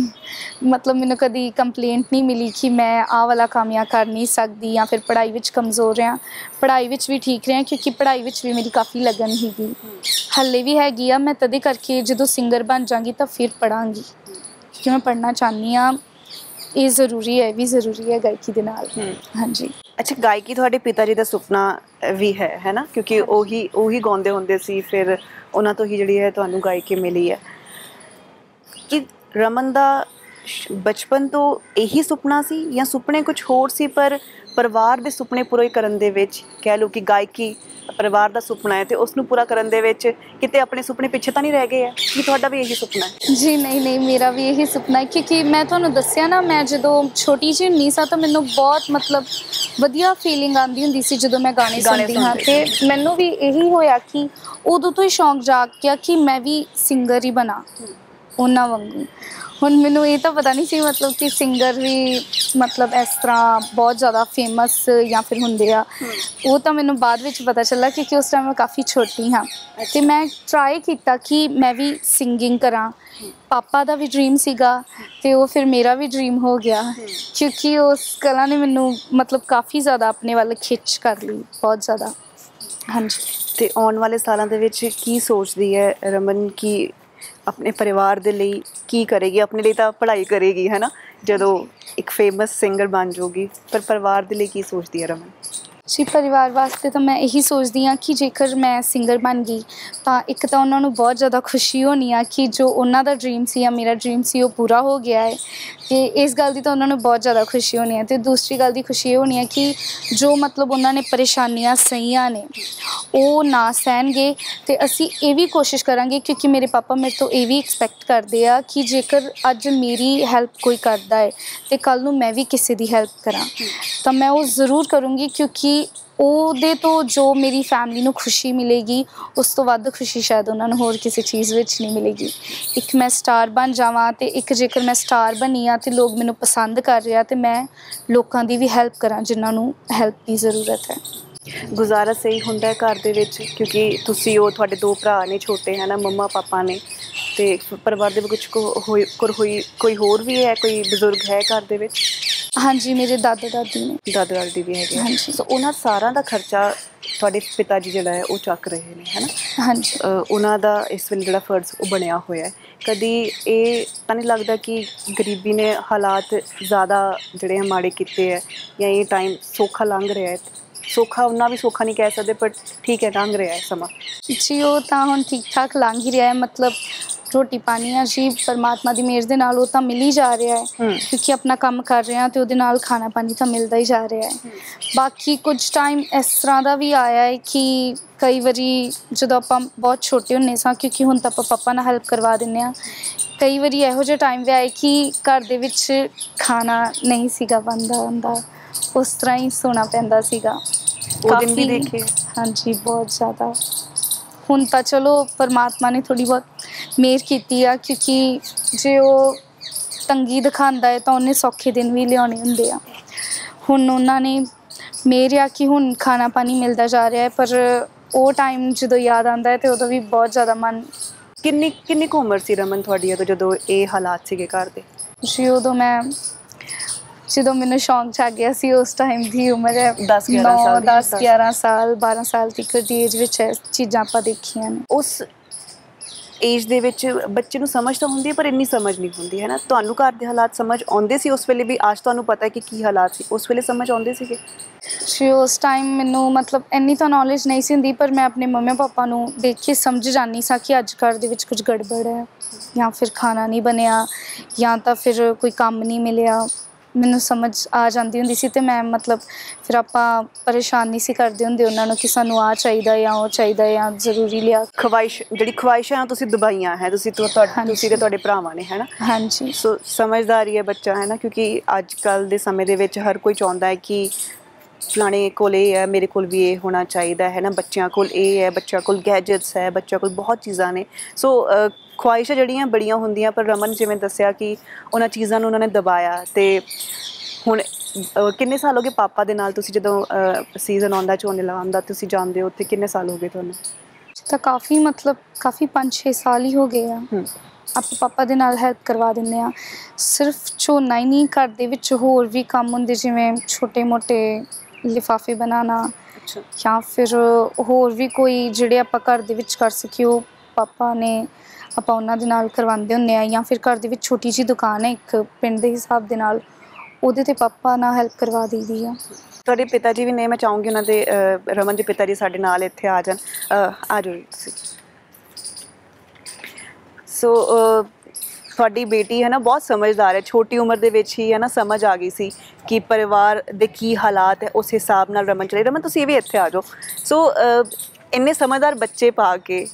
ਮਤਲਬ ਮੈਨੂੰ ਕਦੀ ਕੰਪਲੇਂਟ ਨਹੀਂ ਮਿਲੀ ਕਿ ਮੈਂ ਆਹ ਵਾਲਾ ਕੰਮ ਜਾਂ ਕਰ ਨਹੀਂ ਸਕਦੀ ਜਾਂ ਫਿਰ ਪੜ੍ਹਾਈ ਵਿੱਚ ਕਮਜ਼ੋਰ ਹਾਂ। ਪੜ੍ਹਾਈ ਵਿੱਚ ਵੀ ਠੀਕ ਰਿਹਾ, ਕਿਉਂਕਿ ਪੜ੍ਹਾਈ ਵਿੱਚ ਵੀ ਮੇਰੀ ਕਾਫੀ ਲਗਨ ਸੀਗੀ, ਹਾਲੇ ਵੀ ਹੈਗੀ ਆ। ਮੈਂ ਤਦੇ ਕਰਕੇ ਜਦੋਂ ਸਿੰਗਰ ਬਣ ਜਾਵਾਂਗੀ ਤਾਂ ਫਿਰ ਪੜ੍ਹਾਂਗੀ, ਕਿਉਂਕਿ ਮੈਂ ਪੜ੍ਹਨਾ ਚਾਹੁੰਦੀ ਹਾਂ। ਇਹ ਜ਼ਰੂਰੀ ਹੈ, ਇਹ ਵੀ ਜ਼ਰੂਰੀ ਹੈ ਗਾਇਕੀ ਦੇ ਨਾਲ। ਹਾਂਜੀ। ਅੱਛਾ, ਗਾਇਕੀ ਤੁਹਾਡੇ ਪਿਤਾ ਜੀ ਦਾ ਸੁਪਨਾ ਵੀ ਹੈ ਨਾ, ਕਿਉਂਕਿ ਉਹੀ ਗਾਉਂਦੇ ਹੁੰਦੇ ਸੀ, ਫਿਰ ਉਹਨਾਂ ਤੋਂ ਹੀ ਜਿਹੜੀ ਹੈ ਤੁਹਾਨੂੰ ਗਾਇਕੀ ਮਿਲੀ ਹੈ। ਕਿ ਰਮਨ ਦਾ ਬਚਪਨ ਤੋਂ ਇਹੀ ਸੁਪਨਾ ਸੀ ਜਾਂ ਸੁਪਨੇ ਕੁਝ ਹੋਰ ਸੀ, ਪਰ ਪਰਿਵਾਰ ਦੇ ਸੁਪਨੇ ਪੂਰੇ ਕਰਨ ਦੇ ਵਿੱਚ, ਕਹਿ ਲਓ ਕਿ ਗਾਇਕੀ ਪਰਿਵਾਰ ਦਾ ਸੁਪਨਾ ਹੈ ਅਤੇ ਉਸ ਨੂੰ ਪੂਰਾ ਕਰਨ ਦੇ ਵਿੱਚ ਕਿਤੇ ਆਪਣੇ ਸੁਪਨੇ ਪਿੱਛੇ ਤਾਂ ਨਹੀਂ ਰਹਿ ਗਏ ਆ? ਕੀ ਤੁਹਾਡਾ ਵੀ ਇਹੀ ਸੁਪਨਾ ਹੈ? ਜੀ ਨਹੀਂ, ਮੇਰਾ ਵੀ ਇਹੀ ਸੁਪਨਾ ਹੈ, ਕਿਉਂਕਿ ਮੈਂ ਤੁਹਾਨੂੰ ਦੱਸਿਆ ਨਾ, ਮੈਂ ਜਦੋਂ ਛੋਟੀ ਜਿਹੀ ਹੁੰਦੀ ਸਾਂ ਤਾਂ ਮੈਨੂੰ ਬਹੁਤ ਮਤਲਬ ਵਧੀਆ ਫੀਲਿੰਗ ਆਉਂਦੀ ਹੁੰਦੀ ਸੀ ਜਦੋਂ ਮੈਂ ਗਾਣੇ ਸੁਣਦੀ ਹਾਂ, ਅਤੇ ਮੈਨੂੰ ਵੀ ਇਹੀ ਹੋਇਆ ਕਿ ਉਦੋਂ ਤੋਂ ਹੀ ਸ਼ੌਂਕ ਜਾਗ ਗਿਆ ਕਿ ਮੈਂ ਵੀ ਸਿੰਗਰ ਹੀ ਬਣਾ ਉਹਨਾਂ ਵਾਂਗੂ। ਹੁਣ ਮੈਨੂੰ ਇਹ ਤਾਂ ਪਤਾ ਨਹੀਂ ਸੀ ਮਤਲਬ ਕਿ ਸਿੰਗਰ ਵੀ ਮਤਲਬ ਇਸ ਤਰ੍ਹਾਂ ਬਹੁਤ ਜ਼ਿਆਦਾ ਫੇਮਸ ਜਾਂ ਫਿਰ ਹੁੰਦੇ ਆ, ਉਹ ਤਾਂ ਮੈਨੂੰ ਬਾਅਦ ਵਿੱਚ ਪਤਾ ਚੱਲਾ, ਕਿਉਂਕਿ ਉਸ ਟਾਈਮ ਮੈਂ ਕਾਫੀ ਛੋਟੀ ਹਾਂ ਅਤੇ ਮੈਂ ਟਰਾਈ ਕੀਤਾ ਕਿ ਮੈਂ ਵੀ ਸਿੰਗਿੰਗ ਕਰਾਂ। ਪਾਪਾ ਦਾ ਵੀ ਡਰੀਮ ਸੀਗਾ ਅਤੇ ਉਹ ਫਿਰ ਮੇਰਾ ਵੀ ਡਰੀਮ ਹੋ ਗਿਆ, ਕਿਉਂਕਿ ਉਸ ਕਲਾ ਨੇ ਮੈਨੂੰ ਮਤਲਬ ਕਾਫੀ ਜ਼ਿਆਦਾ ਆਪਣੇ ਵੱਲ ਖਿੱਚ ਕਰ ਲਈ, ਬਹੁਤ ਜ਼ਿਆਦਾ। ਹਾਂਜੀ। ਅਤੇ ਆਉਣ ਵਾਲੇ ਸਾਲਾਂ ਦੇ ਵਿੱਚ ਕੀ ਸੋਚਦੀ ਹੈ ਰਮਨ ਕਿ ਆਪਣੇ ਪਰਿਵਾਰ ਦੇ ਲਈ ਕੀ ਕਰੇਗੀ? ਆਪਣੇ ਲਈ ਤਾਂ ਪੜ੍ਹਾਈ ਕਰੇਗੀ, ਹੈ ਨਾ, ਜਦੋਂ ਇੱਕ ਫੇਮਸ ਸਿੰਗਰ ਬਣ ਜਾਊਗੀ, ਪਰ ਪਰਿਵਾਰ ਦੇ ਲਈ ਕੀ ਸੋਚਦੀ ਹੈ ਰਮਨ? ਜੀ ਪਰਿਵਾਰ ਵਾਸਤੇ ਤਾਂ ਮੈਂ ਇਹੀ ਸੋਚਦੀ ਹਾਂ ਕਿ ਜੇਕਰ ਮੈਂ ਸਿੰਗਰ ਬਣ ਗਈ ਤਾਂ ਇੱਕ ਤਾਂ ਉਹਨਾਂ ਨੂੰ ਬਹੁਤ ਜ਼ਿਆਦਾ ਖੁਸ਼ੀ ਹੋਣੀ ਆ ਕਿ ਜੋ ਉਹਨਾਂ ਦਾ ਡਰੀਮ ਸੀ ਜਾਂ ਮੇਰਾ ਡਰੀਮ ਸੀ ਉਹ ਪੂਰਾ ਹੋ ਗਿਆ ਹੈ, ਅਤੇ ਇਸ ਗੱਲ ਦੀ ਤਾਂ ਉਹਨਾਂ ਨੂੰ ਬਹੁਤ ਜ਼ਿਆਦਾ ਖੁਸ਼ੀ ਹੋਣੀ ਹੈ। ਅਤੇ ਦੂਸਰੀ ਗੱਲ ਦੀ ਖੁਸ਼ੀ ਇਹ ਹੋਣੀ ਹੈ ਕਿ ਜੋ ਮਤਲਬ ਉਹਨਾਂ ਨੇ ਪਰੇਸ਼ਾਨੀਆਂ ਸਹੀਆਂ ਨੇ ਉਹ ਨਾ ਸਹਿਣਗੇ, ਅਤੇ ਅਸੀਂ ਇਹ ਵੀ ਕੋਸ਼ਿਸ਼ ਕਰਾਂਗੇ, ਕਿਉਂਕਿ ਮੇਰੇ ਪਾਪਾ ਮੇਰੇ ਤੋਂ ਇਹ ਵੀ ਐਕਸਪੈਕਟ ਕਰਦੇ ਆ ਕਿ ਜੇਕਰ ਅੱਜ ਮੇਰੀ ਹੈਲਪ ਕੋਈ ਕਰਦਾ ਹੈ ਅਤੇ ਕੱਲ੍ਹ ਨੂੰ ਮੈਂ ਵੀ ਕਿਸੇ ਦੀ ਹੈਲਪ ਕਰਾਂ, ਤਾਂ ਮੈਂ ਉਹ ਜ਼ਰੂਰ ਕਰੂੰਗੀ, ਕਿਉਂਕਿ ਉਹਦੇ ਤੋਂ ਜੋ ਮੇਰੀ ਫੈਮਿਲੀ ਨੂੰ ਖੁਸ਼ੀ ਮਿਲੇਗੀ ਉਸ ਤੋਂ ਵੱਧ ਖੁਸ਼ੀ ਸ਼ਾਇਦ ਉਹਨਾਂ ਨੂੰ ਹੋਰ ਕਿਸੇ ਚੀਜ਼ ਵਿੱਚ ਨਹੀਂ ਮਿਲੇਗੀ। ਇੱਕ ਮੈਂ ਸਟਾਰ ਬਣ ਜਾਵਾਂ, ਅਤੇ ਇੱਕ ਜੇਕਰ ਮੈਂ ਸਟਾਰ ਬਣੀ ਹਾਂ ਅਤੇ ਲੋਕ ਮੈਨੂੰ ਪਸੰਦ ਕਰ ਰਹੇ ਆ, ਅਤੇ ਮੈਂ ਲੋਕਾਂ ਦੀ ਵੀ ਹੈਲਪ ਕਰਾਂ ਜਿਨ੍ਹਾਂ ਨੂੰ ਹੈਲਪ ਦੀ ਜ਼ਰੂਰਤ ਹੈ। ਗੁਜ਼ਾਰਾ ਸਹੀ ਹੁੰਦਾ ਹੈ ਘਰ ਦੇ ਵਿੱਚ, ਕਿਉਂਕਿ ਤੁਸੀਂ ਉਹ ਤੁਹਾਡੇ 2 ਭਰਾ ਨੇ ਛੋਟੇ, ਹੈ ਨਾ, ਮੰਮਾ ਪਾਪਾ ਨੇ, ਅਤੇ ਪਰਿਵਾਰ ਦੇ ਵਿੱਚ ਕੋਈ ਹੋਰ ਵੀ ਹੈ, ਕੋਈ ਬਜ਼ੁਰਗ ਹੈ ਘਰ ਦੇ ਵਿੱਚ? ਹਾਂਜੀ, ਮੇਰੇ ਦਾਦਾ ਦਾਦੀ ਨੇ। ਦਾਦਾ ਦਾਦੀ ਵੀ ਹੈਗੇ। ਹਾਂਜੀ। ਸੋ ਉਹਨਾਂ ਸਾਰਿਆਂ ਦਾ ਖਰਚਾ ਤੁਹਾਡੇ ਪਿਤਾ ਜੀ ਜਿਹੜਾ ਹੈ ਉਹ ਚੱਕ ਰਹੇ ਨੇ, ਹੈ ਨਾ? ਹਾਂਜੀ। ਉਹਨਾਂ ਦਾ ਇਸ ਵੇਲੇ ਜਿਹੜਾ ਫਰਜ਼ ਉਹ ਬਣਿਆ ਹੋਇਆ ਹੈ। ਕਦੀ ਇਹ ਤਾਂ ਨਹੀਂ ਲੱਗਦਾ ਕਿ ਗਰੀਬੀ ਨੇ ਹਾਲਾਤ ਜ਼ਿਆਦਾ ਜਿਹੜੇ ਮਾੜੇ ਕੀਤੇ ਹੈ, ਜਾਂ ਇਹ ਟਾਈਮ ਸੌਖਾ ਲੰਘ ਰਿਹਾ ਹੈ? ਸੌਖਾ ਉਹਨਾਂ ਵੀ ਸੌਖਾ ਨਹੀਂ ਕਹਿ ਸਕਦੇ, ਪਰ ਠੀਕ ਹੈ, ਲੰਘ ਰਿਹਾ ਹੈ ਸਮਾਂ। ਜੀ ਉਹ ਤਾਂ ਹੁਣ ਠੀਕ ਠਾਕ ਲੰਘ ਹੀ ਰਿਹਾ ਹੈ, ਮਤਲਬ ਰੋਟੀ ਪਾਣੀ ਆ ਜੀ ਪਰਮਾਤਮਾ ਦੀ ਮਿਹਰ ਦੇ ਨਾਲ ਉਹ ਤਾਂ ਮਿਲ ਹੀ ਜਾ ਰਿਹਾ ਹੈ ਕਿਉਂਕਿ ਆਪਣਾ ਕੰਮ ਕਰ ਰਹੇ ਹਾਂ ਤੇ ਉਹਦੇ ਨਾਲ ਖਾਣਾ ਪਾਣੀ ਤਾਂ ਮਿਲਦਾ ਹੀ ਜਾ ਰਿਹਾ ਹੈ। ਬਾਕੀ ਕੁਝ ਟਾਈਮ ਇਸ ਤਰ੍ਹਾਂ ਦਾ ਵੀ ਆਇਆ ਹੈ ਕਿ ਕਈ ਵਾਰੀ ਜਦੋਂ ਆਪਾਂ ਬਹੁਤ ਛੋਟੇ ਹੁੰਦੇ ਸਾਂ, ਕਿਉਂਕਿ ਹੁਣ ਤਾਂ ਆਪਾਂ ਪਾਪਾ ਨਾਲ ਹੈਲਪ ਕਰਵਾ ਦਿੰਦੇ ਹਾਂ, ਕਈ ਵਾਰੀ ਇਹੋ ਜਿਹਾ ਟਾਈਮ ਵੀ ਆਇਆ ਕਿ ਘਰ ਦੇ ਵਿੱਚ ਖਾਣਾ ਨਹੀਂ ਸੀਗਾ ਬਣਦਾ ਹੁੰਦਾ, ਉਸ ਤਰ੍ਹਾਂ ਹੀ ਸੋਣਾ ਪੈਂਦਾ ਸੀਗਾ। ਉਹ ਦਿਨ ਵੀ ਦੇਖੇ? ਹਾਂਜੀ, ਬਹੁਤ ਜ਼ਿਆਦਾ। ਹੁਣ ਤਾਂ ਚਲੋ ਪਰਮਾਤਮਾ ਨੇ ਥੋੜ੍ਹੀ ਬਹੁਤ ਮਿਹਰ ਕੀਤੀ ਆ, ਕਿਉਂਕਿ ਜੇ ਉਹ ਤੰਗੀ ਦਿਖਾਉਂਦਾ ਹੈ ਤਾਂ ਉਹਨੇ ਸੌਖੇ ਦਿਨ ਵੀ ਲਿਆਉਣੇ ਹੁੰਦੇ ਆ। ਹੁਣ ਉਹਨਾਂ ਨੇ ਮਿਹਰ ਆ ਕਿ ਹੁਣ ਖਾਣਾ ਪਾਣੀ ਮਿਲਦਾ ਜਾ ਰਿਹਾ ਹੈ, ਪਰ ਉਹ ਟਾਈਮ ਜਦੋਂ ਯਾਦ ਆਉਂਦਾ ਹੈ ਤਾਂ ਉਦੋਂ ਵੀ ਬਹੁਤ ਜ਼ਿਆਦਾ ਮਨ। ਕਿੰਨੀ ਕੁ ਉਮਰ ਸੀ ਰਮਨ ਤੁਹਾਡੀ ਜਦੋਂ ਇਹ ਹਾਲਾਤ ਸੀਗੇ ਘਰ ਦੇ? ਜੀ ਜਦੋਂ ਮੈਨੂੰ ਸ਼ੌਂਕ ਛੱਗ ਗਿਆ ਸੀ, ਉਸ ਟਾਈਮ ਦੀ ਉਮਰ ਹੈ 10-11 ਸਾਲ 12 ਸਾਲ ਤੱਕ ਦੀ ਏਜ ਵਿੱਚ ਇਹ ਚੀਜ਼ਾਂ ਆਪਾਂ ਦੇਖੀਆਂ ਨੇ। ਉਸ ਏਜ ਦੇ ਵਿੱਚ ਬੱਚੇ ਨੂੰ ਸਮਝ ਤਾਂ ਹੁੰਦੀ ਹੈ ਪਰ ਇੰਨੀ ਸਮਝ ਨਹੀਂ ਹੁੰਦੀ ਹੈ ਨਾ। ਤੁਹਾਨੂੰ ਘਰ ਦੇ ਹਾਲਾਤ ਸਮਝ ਆਉਂਦੇ ਸੀ ਉਸ ਵੇਲੇ ਵੀ? ਅੱਜ ਤੁਹਾਨੂੰ ਪਤਾ ਹੈ ਕਿ ਕੀ ਹਾਲਾਤ ਸੀ, ਉਸ ਵੇਲੇ ਸਮਝ ਆਉਂਦੇ ਸੀਗੇ? ਜੀ ਉਸ ਟਾਈਮ ਮੈਨੂੰ ਮਤਲਬ ਇੰਨੀ ਤਾਂ ਨੌਲੇਜ ਨਹੀਂ ਸੀ ਹੁੰਦੀ, ਪਰ ਮੈਂ ਆਪਣੇ ਮੰਮੀ ਪਾਪਾ ਨੂੰ ਦੇਖ ਕੇ ਸਮਝ ਜਾਂਦੀ ਸਾਂ ਕਿ ਅੱਜ ਘਰ ਦੇ ਵਿੱਚ ਕੁਝ ਗੜਬੜ ਹੈ, ਜਾਂ ਫਿਰ ਖਾਣਾ ਨਹੀਂ ਬਣਿਆ, ਜਾਂ ਤਾਂ ਫਿਰ ਕੋਈ ਕੰਮ ਨਹੀਂ ਮਿਲਿਆ। ਮੈਨੂੰ ਸਮਝ ਆ ਜਾਂਦੀ ਹੁੰਦੀ ਸੀ ਅਤੇ ਮੈਂ ਮਤਲਬ ਫਿਰ ਆਪਾਂ ਪਰੇਸ਼ਾਨ ਨਹੀਂ ਸੀ ਕਰਦੇ ਹੁੰਦੇ ਉਹਨਾਂ ਨੂੰ ਕਿ ਸਾਨੂੰ ਆਹ ਚਾਹੀਦਾ ਜਾਂ ਉਹ ਚਾਹੀਦਾ ਜਾਂ ਜ਼ਰੂਰੀ ਲਿਆ। ਖਵਾਇਸ਼ਾਂ ਤੁਸੀਂ ਦਬਾਈਆਂ ਹੈ ਤੁਸੀਂ ਤੇ ਤੁਹਾਡੇ ਭਰਾਵਾਂ ਨੇ, ਹੈ ਨਾ? ਹਾਂਜੀ। ਸੋ ਸਮਝਦਾਰੀ ਹੈ ਬੱਚਾ, ਹੈ ਨਾ, ਕਿਉਂਕਿ ਅੱਜ ਕੱਲ੍ਹ ਦੇ ਸਮੇਂ ਦੇ ਵਿੱਚ ਹਰ ਕੋਈ ਚਾਹੁੰਦਾ ਹੈ ਕਿ ਫਲਾਣੇ ਕੋਲ ਇਹ ਹੈ, ਮੇਰੇ ਕੋਲ ਵੀ ਇਹ ਹੋਣਾ ਚਾਹੀਦਾ ਹੈ ਨਾ। ਬੱਚਿਆਂ ਕੋਲ ਇਹ ਹੈ, ਬੱਚਿਆਂ ਕੋਲ ਗੈਜਟਸ ਹੈ, ਬੱਚਿਆਂ ਕੋਲ ਬਹੁਤ ਚੀਜ਼ਾਂ ਨੇ। ਸੋ ਖਵਾਇਸ਼ਾਂ ਜਿਹੜੀਆਂ ਬੜੀਆਂ ਹੁੰਦੀਆਂ, ਪਰ ਰਮਨ ਜਿਵੇਂ ਦੱਸਿਆ ਕਿ ਉਹਨਾਂ ਚੀਜ਼ਾਂ ਨੂੰ ਉਹਨਾਂ ਨੇ ਦਬਾਇਆ। ਅਤੇ ਹੁਣ ਕਿੰਨੇ ਸਾਲ ਹੋ ਗਏ ਪਾਪਾ ਦੇ ਨਾਲ? ਤੁਸੀਂ ਜਦੋਂ ਸੀਜ਼ਨ ਆਉਂਦਾ ਝੋਨੇ ਲਾਉਣ, ਤੁਸੀਂ ਜਾਂਦੇ ਹੋ ਉੱਥੇ, ਕਿੰਨੇ ਸਾਲ ਹੋ ਗਏ ਤੁਹਾਨੂੰ? ਤਾਂ ਕਾਫੀ 5-6 ਸਾਲ ਹੀ ਹੋ ਗਏ ਆ। ਆਪਾਂ ਪਾਪਾ ਦੇ ਨਾਲ ਹੈਲਪ ਕਰਵਾ ਦਿੰਦੇ ਹਾਂ। ਸਿਰਫ ਝੋਨਾ ਹੀ ਨਹੀਂ, ਘਰ ਦੇ ਵਿੱਚ ਹੋਰ ਵੀ ਕੰਮ ਹੁੰਦੇ, ਜਿਵੇਂ ਛੋਟੇ ਮੋਟੇ ਲਿਫਾਫੇ ਬਣਾਉਣਾ ਜਾਂ ਫਿਰ ਹੋਰ ਵੀ ਕੋਈ ਜਿਹੜੇ ਆਪਾਂ ਘਰ ਦੇ ਵਿੱਚ ਕਰ ਸਕੀਏ, ਉਹ ਪਾਪਾ ਨੇ ਆਪਾਂ ਉਹਨਾਂ ਦੇ ਨਾਲ ਕਰਵਾਉਂਦੇ ਹੁੰਦੇ ਹਾਂ। ਜਾਂ ਫਿਰ ਘਰ ਦੇ ਵਿੱਚ ਛੋਟੀ ਜਿਹੀ ਦੁਕਾਨ ਹੈ ਇੱਕ ਪਿੰਡ ਦੇ ਹਿਸਾਬ ਦੇ ਨਾਲ, ਉਹਦੇ 'ਤੇ ਪਾਪਾ ਨਾਲ ਹੈਲਪ ਕਰਵਾ ਦਈਦੀ ਆ। ਤੁਹਾਡੇ ਪਿਤਾ ਜੀ ਵੀ ਨੇ, ਮੈਂ ਚਾਹੂੰਗੀ ਉਹਨਾਂ ਦੇ ਰਮਨ ਦੇ ਪਿਤਾ ਜੀ ਸਾਡੇ ਨਾਲ ਇੱਥੇ ਆ ਜਾਣ। ਆ ਜਾਓ ਤੁਸੀਂ। ਸੋ ਤੁਹਾਡੀ ਬੇਟੀ ਹੈ ਨਾ ਬਹੁਤ ਸਮਝਦਾਰ ਹੈ, ਛੋਟੀ ਉਮਰ ਦੇ ਵਿੱਚ ਹੀ ਹੈ ਨਾ ਸਮਝ ਆ ਗਈ ਸੀ ਕਿ ਪਰਿਵਾਰ ਦੇ ਕੀ ਹਾਲਾਤ ਹੈ, ਉਸ ਹਿਸਾਬ ਨਾਲ ਰਮਨ ਚਲੇ। ਰਮਨ ਤੁਸੀਂ ਵੀ ਇੱਥੇ ਆ ਜਾਓ। ਸੋ ਇੰਨੇ ਸਮਝਦਾਰ ਬੱਚੇ ਪਾ ਕੇ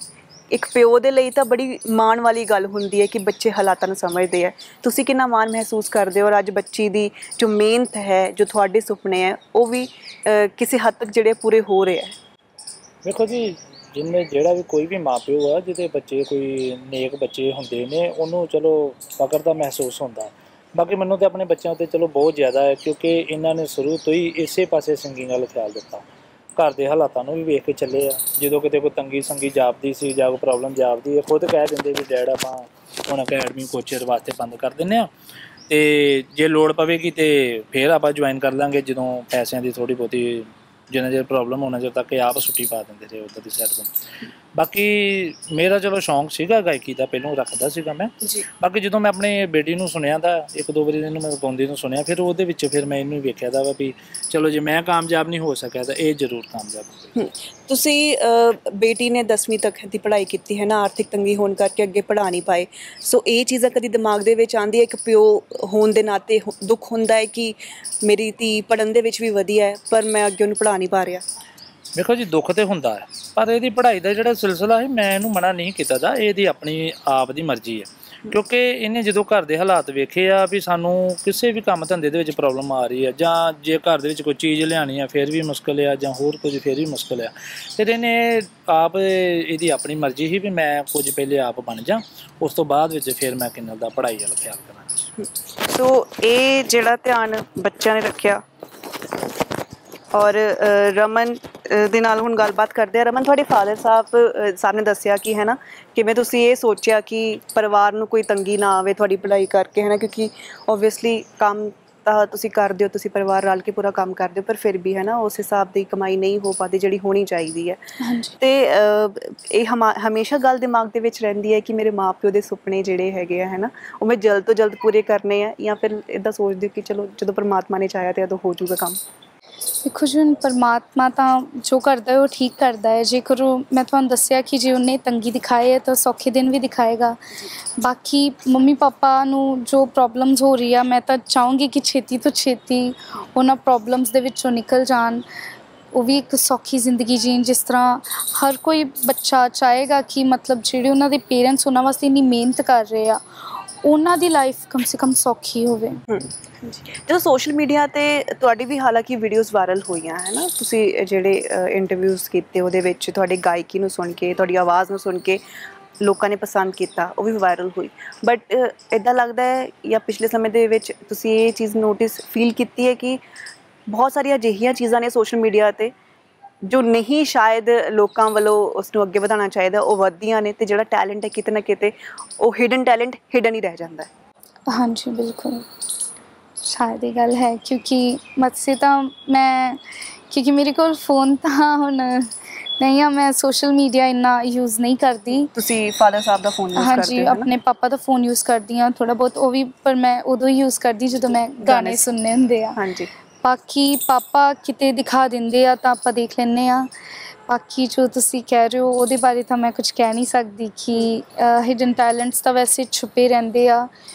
ਇੱਕ ਪਿਓ ਦੇ ਲਈ ਤਾਂ ਬੜੀ ਮਾਣ ਵਾਲੀ ਗੱਲ ਹੁੰਦੀ ਹੈ ਕਿ ਬੱਚੇ ਹਾਲਾਤਾਂ ਨੂੰ ਸਮਝਦੇ ਹੈ। ਤੁਸੀਂ ਕਿੰਨਾ ਮਾਣ ਮਹਿਸੂਸ ਕਰਦੇ ਹੋ? ਔਰ ਅੱਜ ਬੱਚੀ ਦੀ ਜੋ ਮਿਹਨਤ ਹੈ, ਜੋ ਤੁਹਾਡੇ ਸੁਪਨੇ ਹੈ, ਉਹ ਵੀ ਕਿਸੇ ਹੱਦ ਤੱਕ ਜਿਹੜੇ ਪੂਰੇ ਹੋ ਰਹੇ ਹੈ। ਵੇਖੋ ਜੀ, ਜਿਹੜਾ ਵੀ ਕੋਈ ਵੀ ਮਾਂ ਪਿਓ ਆ ਜਿਹਦੇ ਬੱਚੇ ਕੋਈ ਨੇਕ ਬੱਚੇ ਹੁੰਦੇ ਨੇ, ਉਹਨੂੰ ਚਲੋ ਫਕਰ ਦਾ ਮਹਿਸੂਸ ਹੁੰਦਾ। ਬਾਕੀ ਮੈਨੂੰ ਤਾਂ ਆਪਣੇ ਬੱਚਿਆਂ 'ਤੇ ਚਲੋ ਬਹੁਤ ਜ਼ਿਆਦਾ ਹੈ, ਕਿਉਂਕਿ ਇਹਨਾਂ ਨੇ ਸ਼ੁਰੂ ਤੋਂ ਹੀ ਇਸੇ ਪਾਸੇ ਸਿੰਗਿੰਗ ਵੱਲ ਖਿਆਲ ਦਿੱਤਾ। ਘਰ ਦੇ ਹਾਲਾਤਾਂ ਨੂੰ ਵੀ ਵੇਖ ਕੇ ਚੱਲੇ ਆ। ਜਦੋਂ ਕਿਤੇ ਕੋਈ ਤੰਗੀ ਸੰਗੀ ਜਾਪਦੀ ਸੀ ਜਾਂ ਕੋਈ ਪ੍ਰੋਬਲਮ ਜਾਪਦੀ ਹੈ, ਖੁਦ ਕਹਿ ਦਿੰਦੇ ਵੀ ਡੈਡ ਆਪਾਂ ਹੁਣ ਅਕੈਡਮੀ ਕੋਚਰ ਵਾਸਤੇ ਬੰਦ ਕਰ ਦਿੰਦੇ ਹਾਂ, ਅਤੇ ਜੇ ਲੋੜ ਪਵੇਗੀ ਤਾਂ ਫਿਰ ਆਪਾਂ ਜੁਆਇਨ ਕਰ ਲਾਂਗੇ, ਜਦੋਂ ਪੈਸਿਆਂ ਦੀ ਥੋੜ੍ਹੀ ਬਹੁਤੀ ਜਿੰਨਾ ਚਿਰ ਪ੍ਰੋਬਲਮ ਹੋਣਾ ਚਿਰ ਤੱਕ ਆਪ ਛੁੱਟੀ ਪਾ ਦਿੰਦੇ ਰਹੇ ਉੱਧਰ ਦੀ ਸਾਈਡ ਤੋਂ। ਬਾਕੀ ਮੇਰਾ ਚਲੋ ਸ਼ੌਂਕ ਸੀਗਾ ਗਾਇਕੀ ਦਾ, ਪਹਿਲੋਂ ਰੱਖਦਾ ਸੀਗਾ ਮੈਂ। ਬਾਕੀ ਜਦੋਂ ਮੈਂ ਆਪਣੀ ਬੇਟੀ ਨੂੰ ਸੁਣਿਆ ਤਾਂ ਇੱਕ ਦੋ ਵਾਰੀ ਇਹਨੂੰ ਮੈਂ ਗਾਉਂਦੀ ਨੂੰ ਸੁਣਿਆ, ਫਿਰ ਉਹਦੇ ਵਿੱਚ ਫਿਰ ਮੈਂ ਇਹਨੂੰ ਵੇਖਿਆ ਦਾ ਵਾ ਵੀ ਚਲੋ ਜੇ ਮੈਂ ਕਾਮਯਾਬ ਨਹੀਂ ਹੋ ਸਕਿਆ ਤਾਂ ਇਹ ਜ਼ਰੂਰ ਕਾਮਯਾਬ ਹੋਵੇ। ਤੁਸੀਂ ਬੇਟੀ ਨੇ 10ਵੀਂ ਤੱਕ ਦੀ ਪੜ੍ਹਾਈ ਕੀਤੀ ਹੈ ਨਾ, ਆਰਥਿਕ ਤੰਗੀ ਹੋਣ ਕਰਕੇ ਅੱਗੇ ਪੜ੍ਹਾ ਨਹੀਂ ਪਾਏ। ਸੋ ਇਹ ਚੀਜ਼ਾਂ ਕਦੀ ਦਿਮਾਗ ਦੇ ਵਿੱਚ ਆਉਂਦੀ ਹੈ? ਇੱਕ ਪਿਓ ਹੋਣ ਦੇ ਨਾਤੇ ਦੁੱਖ ਹੁੰਦਾ ਹੈ ਕਿ ਮੇਰੀ ਧੀ ਪੜ੍ਹਨ ਦੇ ਵਿੱਚ ਵੀ ਵਧੀਆ ਹੈ ਪਰ ਮੈਂ ਅੱਗੇ ਉਹਨੂੰ ਪੜ੍ਹਾ ਨਹੀਂ ਪਾ ਰਿਹਾ। ਵੇਖੋ ਜੀ, ਦੁੱਖ ਤਾਂ ਹੁੰਦਾ ਹੈ, ਪਰ ਇਹਦੀ ਪੜ੍ਹਾਈ ਦਾ ਜਿਹੜਾ ਸਿਲਸਿਲਾ ਹੈ ਮੈਂ ਇਹਨੂੰ ਮਨਾ ਨਹੀਂ ਕੀਤਾ ਦਾ। ਇਹਦੀ ਆਪਣੀ ਆਪ ਦੀ ਮਰਜ਼ੀ ਹੈ, ਕਿਉਂਕਿ ਇਹਨੇ ਜਦੋਂ ਘਰ ਦੇ ਹਾਲਾਤ ਵੇਖੇ ਆ ਵੀ ਸਾਨੂੰ ਕਿਸੇ ਵੀ ਕੰਮ ਧੰਦੇ ਦੇ ਵਿੱਚ ਪ੍ਰੋਬਲਮ ਆ ਰਹੀ ਹੈ, ਜਾਂ ਜੇ ਘਰ ਦੇ ਵਿੱਚ ਕੋਈ ਚੀਜ਼ ਲਿਆਉਣੀ ਆ ਫਿਰ ਵੀ ਮੁਸ਼ਕਿਲ ਆ, ਜਾਂ ਹੋਰ ਕੁਝ ਫਿਰ ਵੀ ਮੁਸ਼ਕਿਲ ਆ, ਫਿਰ ਇਹਨੇ ਆਪ ਇਹਦੀ ਆਪਣੀ ਮਰਜ਼ੀ ਸੀ ਵੀ ਮੈਂ ਕੁਝ ਪਹਿਲੇ ਆਪ ਬਣ ਜਾ, ਉਸ ਤੋਂ ਬਾਅਦ ਵਿੱਚ ਫਿਰ ਮੈਂ ਕਿੰਨਾ ਦਾ ਪੜ੍ਹਾਈ ਵੱਲ ਖਿਆਲ ਕਰਾਂਗਾ। ਸੋ ਇਹ ਜਿਹੜਾ ਧਿਆਨ ਬੱਚਿਆਂ ਨੇ ਰੱਖਿਆ। ਔਰ ਰਮਨ ਦੇ ਨਾਲ ਹੁਣ ਗੱਲਬਾਤ ਕਰਦੇ ਹਾਂ। ਰਮਨ, ਤੁਹਾਡੇ ਫਾਦਰ ਸਾਹਿਬ ਨੇ ਦੱਸਿਆ ਕਿ ਹੈ ਨਾ ਕਿਵੇਂ ਤੁਸੀਂ ਇਹ ਸੋਚਿਆ ਕਿ ਪਰਿਵਾਰ ਨੂੰ ਕੋਈ ਤੰਗੀ ਨਾ ਆਵੇ ਤੁਹਾਡੀ ਪੜ੍ਹਾਈ ਕਰਕੇ, ਹੈ ਨਾ, ਕਿਉਂਕਿ ਓਬਵੀਅਸਲੀ ਕੰਮ ਤਾਂ ਤੁਸੀਂ ਕਰਦੇ ਹੋ, ਤੁਸੀਂ ਪਰਿਵਾਰ ਰਲ ਕੇ ਪੂਰਾ ਕੰਮ ਕਰਦੇ ਹੋ, ਪਰ ਫਿਰ ਵੀ ਹੈ ਨਾ ਉਸ ਹਿਸਾਬ ਦੀ ਕਮਾਈ ਨਹੀਂ ਹੋ ਪਾਦੀ ਜਿਹੜੀ ਹੋਣੀ ਚਾਹੀਦੀ ਹੈ। ਅਤੇ ਇਹ ਹਮੇਸ਼ਾ ਗੱਲ ਦਿਮਾਗ ਦੇ ਵਿੱਚ ਰਹਿੰਦੀ ਹੈ ਕਿ ਮੇਰੇ ਮਾਂ ਪਿਓ ਦੇ ਸੁਪਨੇ ਜਿਹੜੇ ਹੈਗੇ ਆ, ਹੈ ਨਾ, ਉਹ ਮੈਂ ਜਲਦ ਤੋਂ ਜਲਦ ਪੂਰੇ ਕਰਨੇ ਆ, ਜਾਂ ਫਿਰ ਇੱਦਾਂ ਸੋਚਦੀ ਕਿ ਚਲੋ ਜਦੋਂ ਪਰਮਾਤਮਾ ਨੇ ਚਾਹਿਆ ਤਾਂ ਉਦੋਂ ਹੋ ਜੂਗਾ ਕੰਮ? ਦੇਖੋ ਜੀ ਹੁਣ ਪਰਮਾਤਮਾ ਤਾਂ ਜੋ ਕਰਦਾ ਹੈ ਉਹ ਠੀਕ ਕਰਦਾ ਹੈ। ਜੇਕਰ ਮੈਂ ਤੁਹਾਨੂੰ ਦੱਸਿਆ ਕਿ ਜੇ ਉਹਨੇ ਤੰਗੀ ਦਿਖਾਏ ਹੈ ਤਾਂ ਸੌਖੇ ਦਿਨ ਵੀ ਦਿਖਾਏਗਾ। ਬਾਕੀ ਮੰਮੀ ਪਾਪਾ ਨੂੰ ਜੋ ਪ੍ਰੋਬਲਮਸ ਹੋ ਰਹੀ ਆ, ਮੈਂ ਤਾਂ ਚਾਹੂੰਗੀ ਕਿ ਛੇਤੀ ਤੋਂ ਛੇਤੀ ਉਹਨਾਂ ਪ੍ਰੋਬਲਮਸ ਦੇ ਵਿੱਚੋਂ ਨਿਕਲ ਜਾਣ, ਉਹ ਵੀ ਇੱਕ ਸੌਖੀ ਜ਼ਿੰਦਗੀ ਜੀਣ ਜਿਸ ਤਰ੍ਹਾਂ ਹਰ ਕੋਈ ਬੱਚਾ ਚਾਹੇਗਾ ਕਿ ਮਤਲਬ ਜਿਹੜੇ ਉਹਨਾਂ ਦੇ ਪੇਰੈਂਟਸ ਉਹਨਾਂ ਵਾਸਤੇ ਇੰਨੀ ਮਿਹਨਤ ਕਰ ਰਹੇ ਆ, ਉਹਨਾਂ ਦੀ ਲਾਈਫ ਕਮ ਸੇ ਕਮ ਸੌਖੀ ਹੋਵੇ। ਜਦੋਂ ਸੋਸ਼ਲ ਮੀਡੀਆ ਤੇ ਤੁਹਾਡੀ ਵੀ ਹਾਲਾਂਕਿ ਵੀਡੀਓਜ਼ ਵਾਇਰਲ ਹੋਈਆਂ ਹੈ ਨਾ, ਤੁਸੀਂ ਜਿਹੜੇ ਇੰਟਰਵਿਊਜ਼ ਕੀਤੇ ਉਹਦੇ ਵਿੱਚ ਤੁਹਾਡੀ ਗਾਇਕੀ ਨੂੰ ਸੁਣ ਕੇ, ਤੁਹਾਡੀ ਆਵਾਜ਼ ਨੂੰ ਸੁਣ ਕੇ ਲੋਕਾਂ ਨੇ ਪਸੰਦ ਕੀਤਾ, ਉਹ ਵੀ ਵਾਇਰਲ ਹੋਈ। ਬਟ ਇੱਦਾਂ ਲੱਗਦਾ ਹੈ ਜਾਂ ਪਿਛਲੇ ਸਮੇਂ ਦੇ ਵਿੱਚ ਤੁਸੀਂ ਇਹ ਚੀਜ਼ ਨੋਟਿਸ ਫੀਲ ਕੀਤੀ ਹੈ ਕਿ ਬਹੁਤ ਸਾਰੀਆਂ ਅਜਿਹੀਆਂ ਚੀਜ਼ਾਂ ਨੇ ਸੋਸ਼ਲ ਮੀਡੀਆ 'ਤੇ ਜੋ ਨਹੀਂ ਸ਼ਾਇਦ ਲੋਕਾਂ ਵੱਲੋਂ ਉਸ ਨੂੰ ਅੱਗੇ ਵਧਾਉਣਾ ਚਾਹੀਦਾ, ਉਹ ਵੱਧਦੀਆਂ ਨੇ, ਅਤੇ ਜਿਹੜਾ ਟੈਲੈਂਟ ਹੈ ਕਿਤੇ ਨਾ ਕਿਤੇ ਉਹ ਹਿਡਨ ਟੈਲੈਂਟ ਹਿਡਨ ਹੀ ਰਹਿ ਜਾਂਦਾ ਹੈ। ਹਾਂਜੀ ਬਿਲਕੁਲ, ਸ਼ਾਇਦ ਇਹ ਗੱਲ ਹੈ ਕਿਉਂਕਿ ਮਤਸੇ ਤਾਂ ਮੈਂ ਕਿਉਂਕਿ ਮੇਰੇ ਕੋਲ ਫ਼ੋਨ ਤਾਂ ਹੁਣ ਨਹੀਂ ਆ, ਮੈਂ ਸੋਸ਼ਲ ਮੀਡੀਆ ਇੰਨਾ ਯੂਜ਼ ਨਹੀਂ ਕਰਦੀ। ਤੁਸੀਂ ਫਾਦਰ ਸਾਹਿਬ ਦਾ ਫੋਨ ਯੂਜ਼ ਕਰਦੇ ਹਾਂਜੀ, ਆਪਣੇ ਪਾਪਾ ਦਾ ਫ਼ੋਨ ਯੂਜ਼ ਕਰਦੀ ਹਾਂ ਥੋੜ੍ਹਾ ਬਹੁਤ, ਉਹ ਵੀ ਪਰ ਮੈਂ ਉਦੋਂ ਹੀ ਯੂਜ਼ ਕਰਦੀ ਜਦੋਂ ਮੈਂ ਗਾਣੇ ਸੁਣਨੇ ਹੁੰਦੇ ਆ। ਹਾਂਜੀ, ਬਾਕੀ ਪਾਪਾ ਕਿਤੇ ਦਿਖਾ ਦਿੰਦੇ ਆ ਤਾਂ ਆਪਾਂ ਦੇਖ ਲੈਂਦੇ ਆ। ਬਾਕੀ ਜੋ ਤੁਸੀਂ ਕਹਿ ਰਹੇ ਹੋ ਉਹਦੇ ਬਾਰੇ ਤਾਂ ਮੈਂ ਕੁਝ ਕਹਿ ਨਹੀਂ ਸਕਦੀ ਕਿ ਹਿਡਨ ਟੈਲੈਂਟਸ ਤਾਂ ਵੈਸੇ ਛੁਪੇ ਰਹਿੰਦੇ ਆ,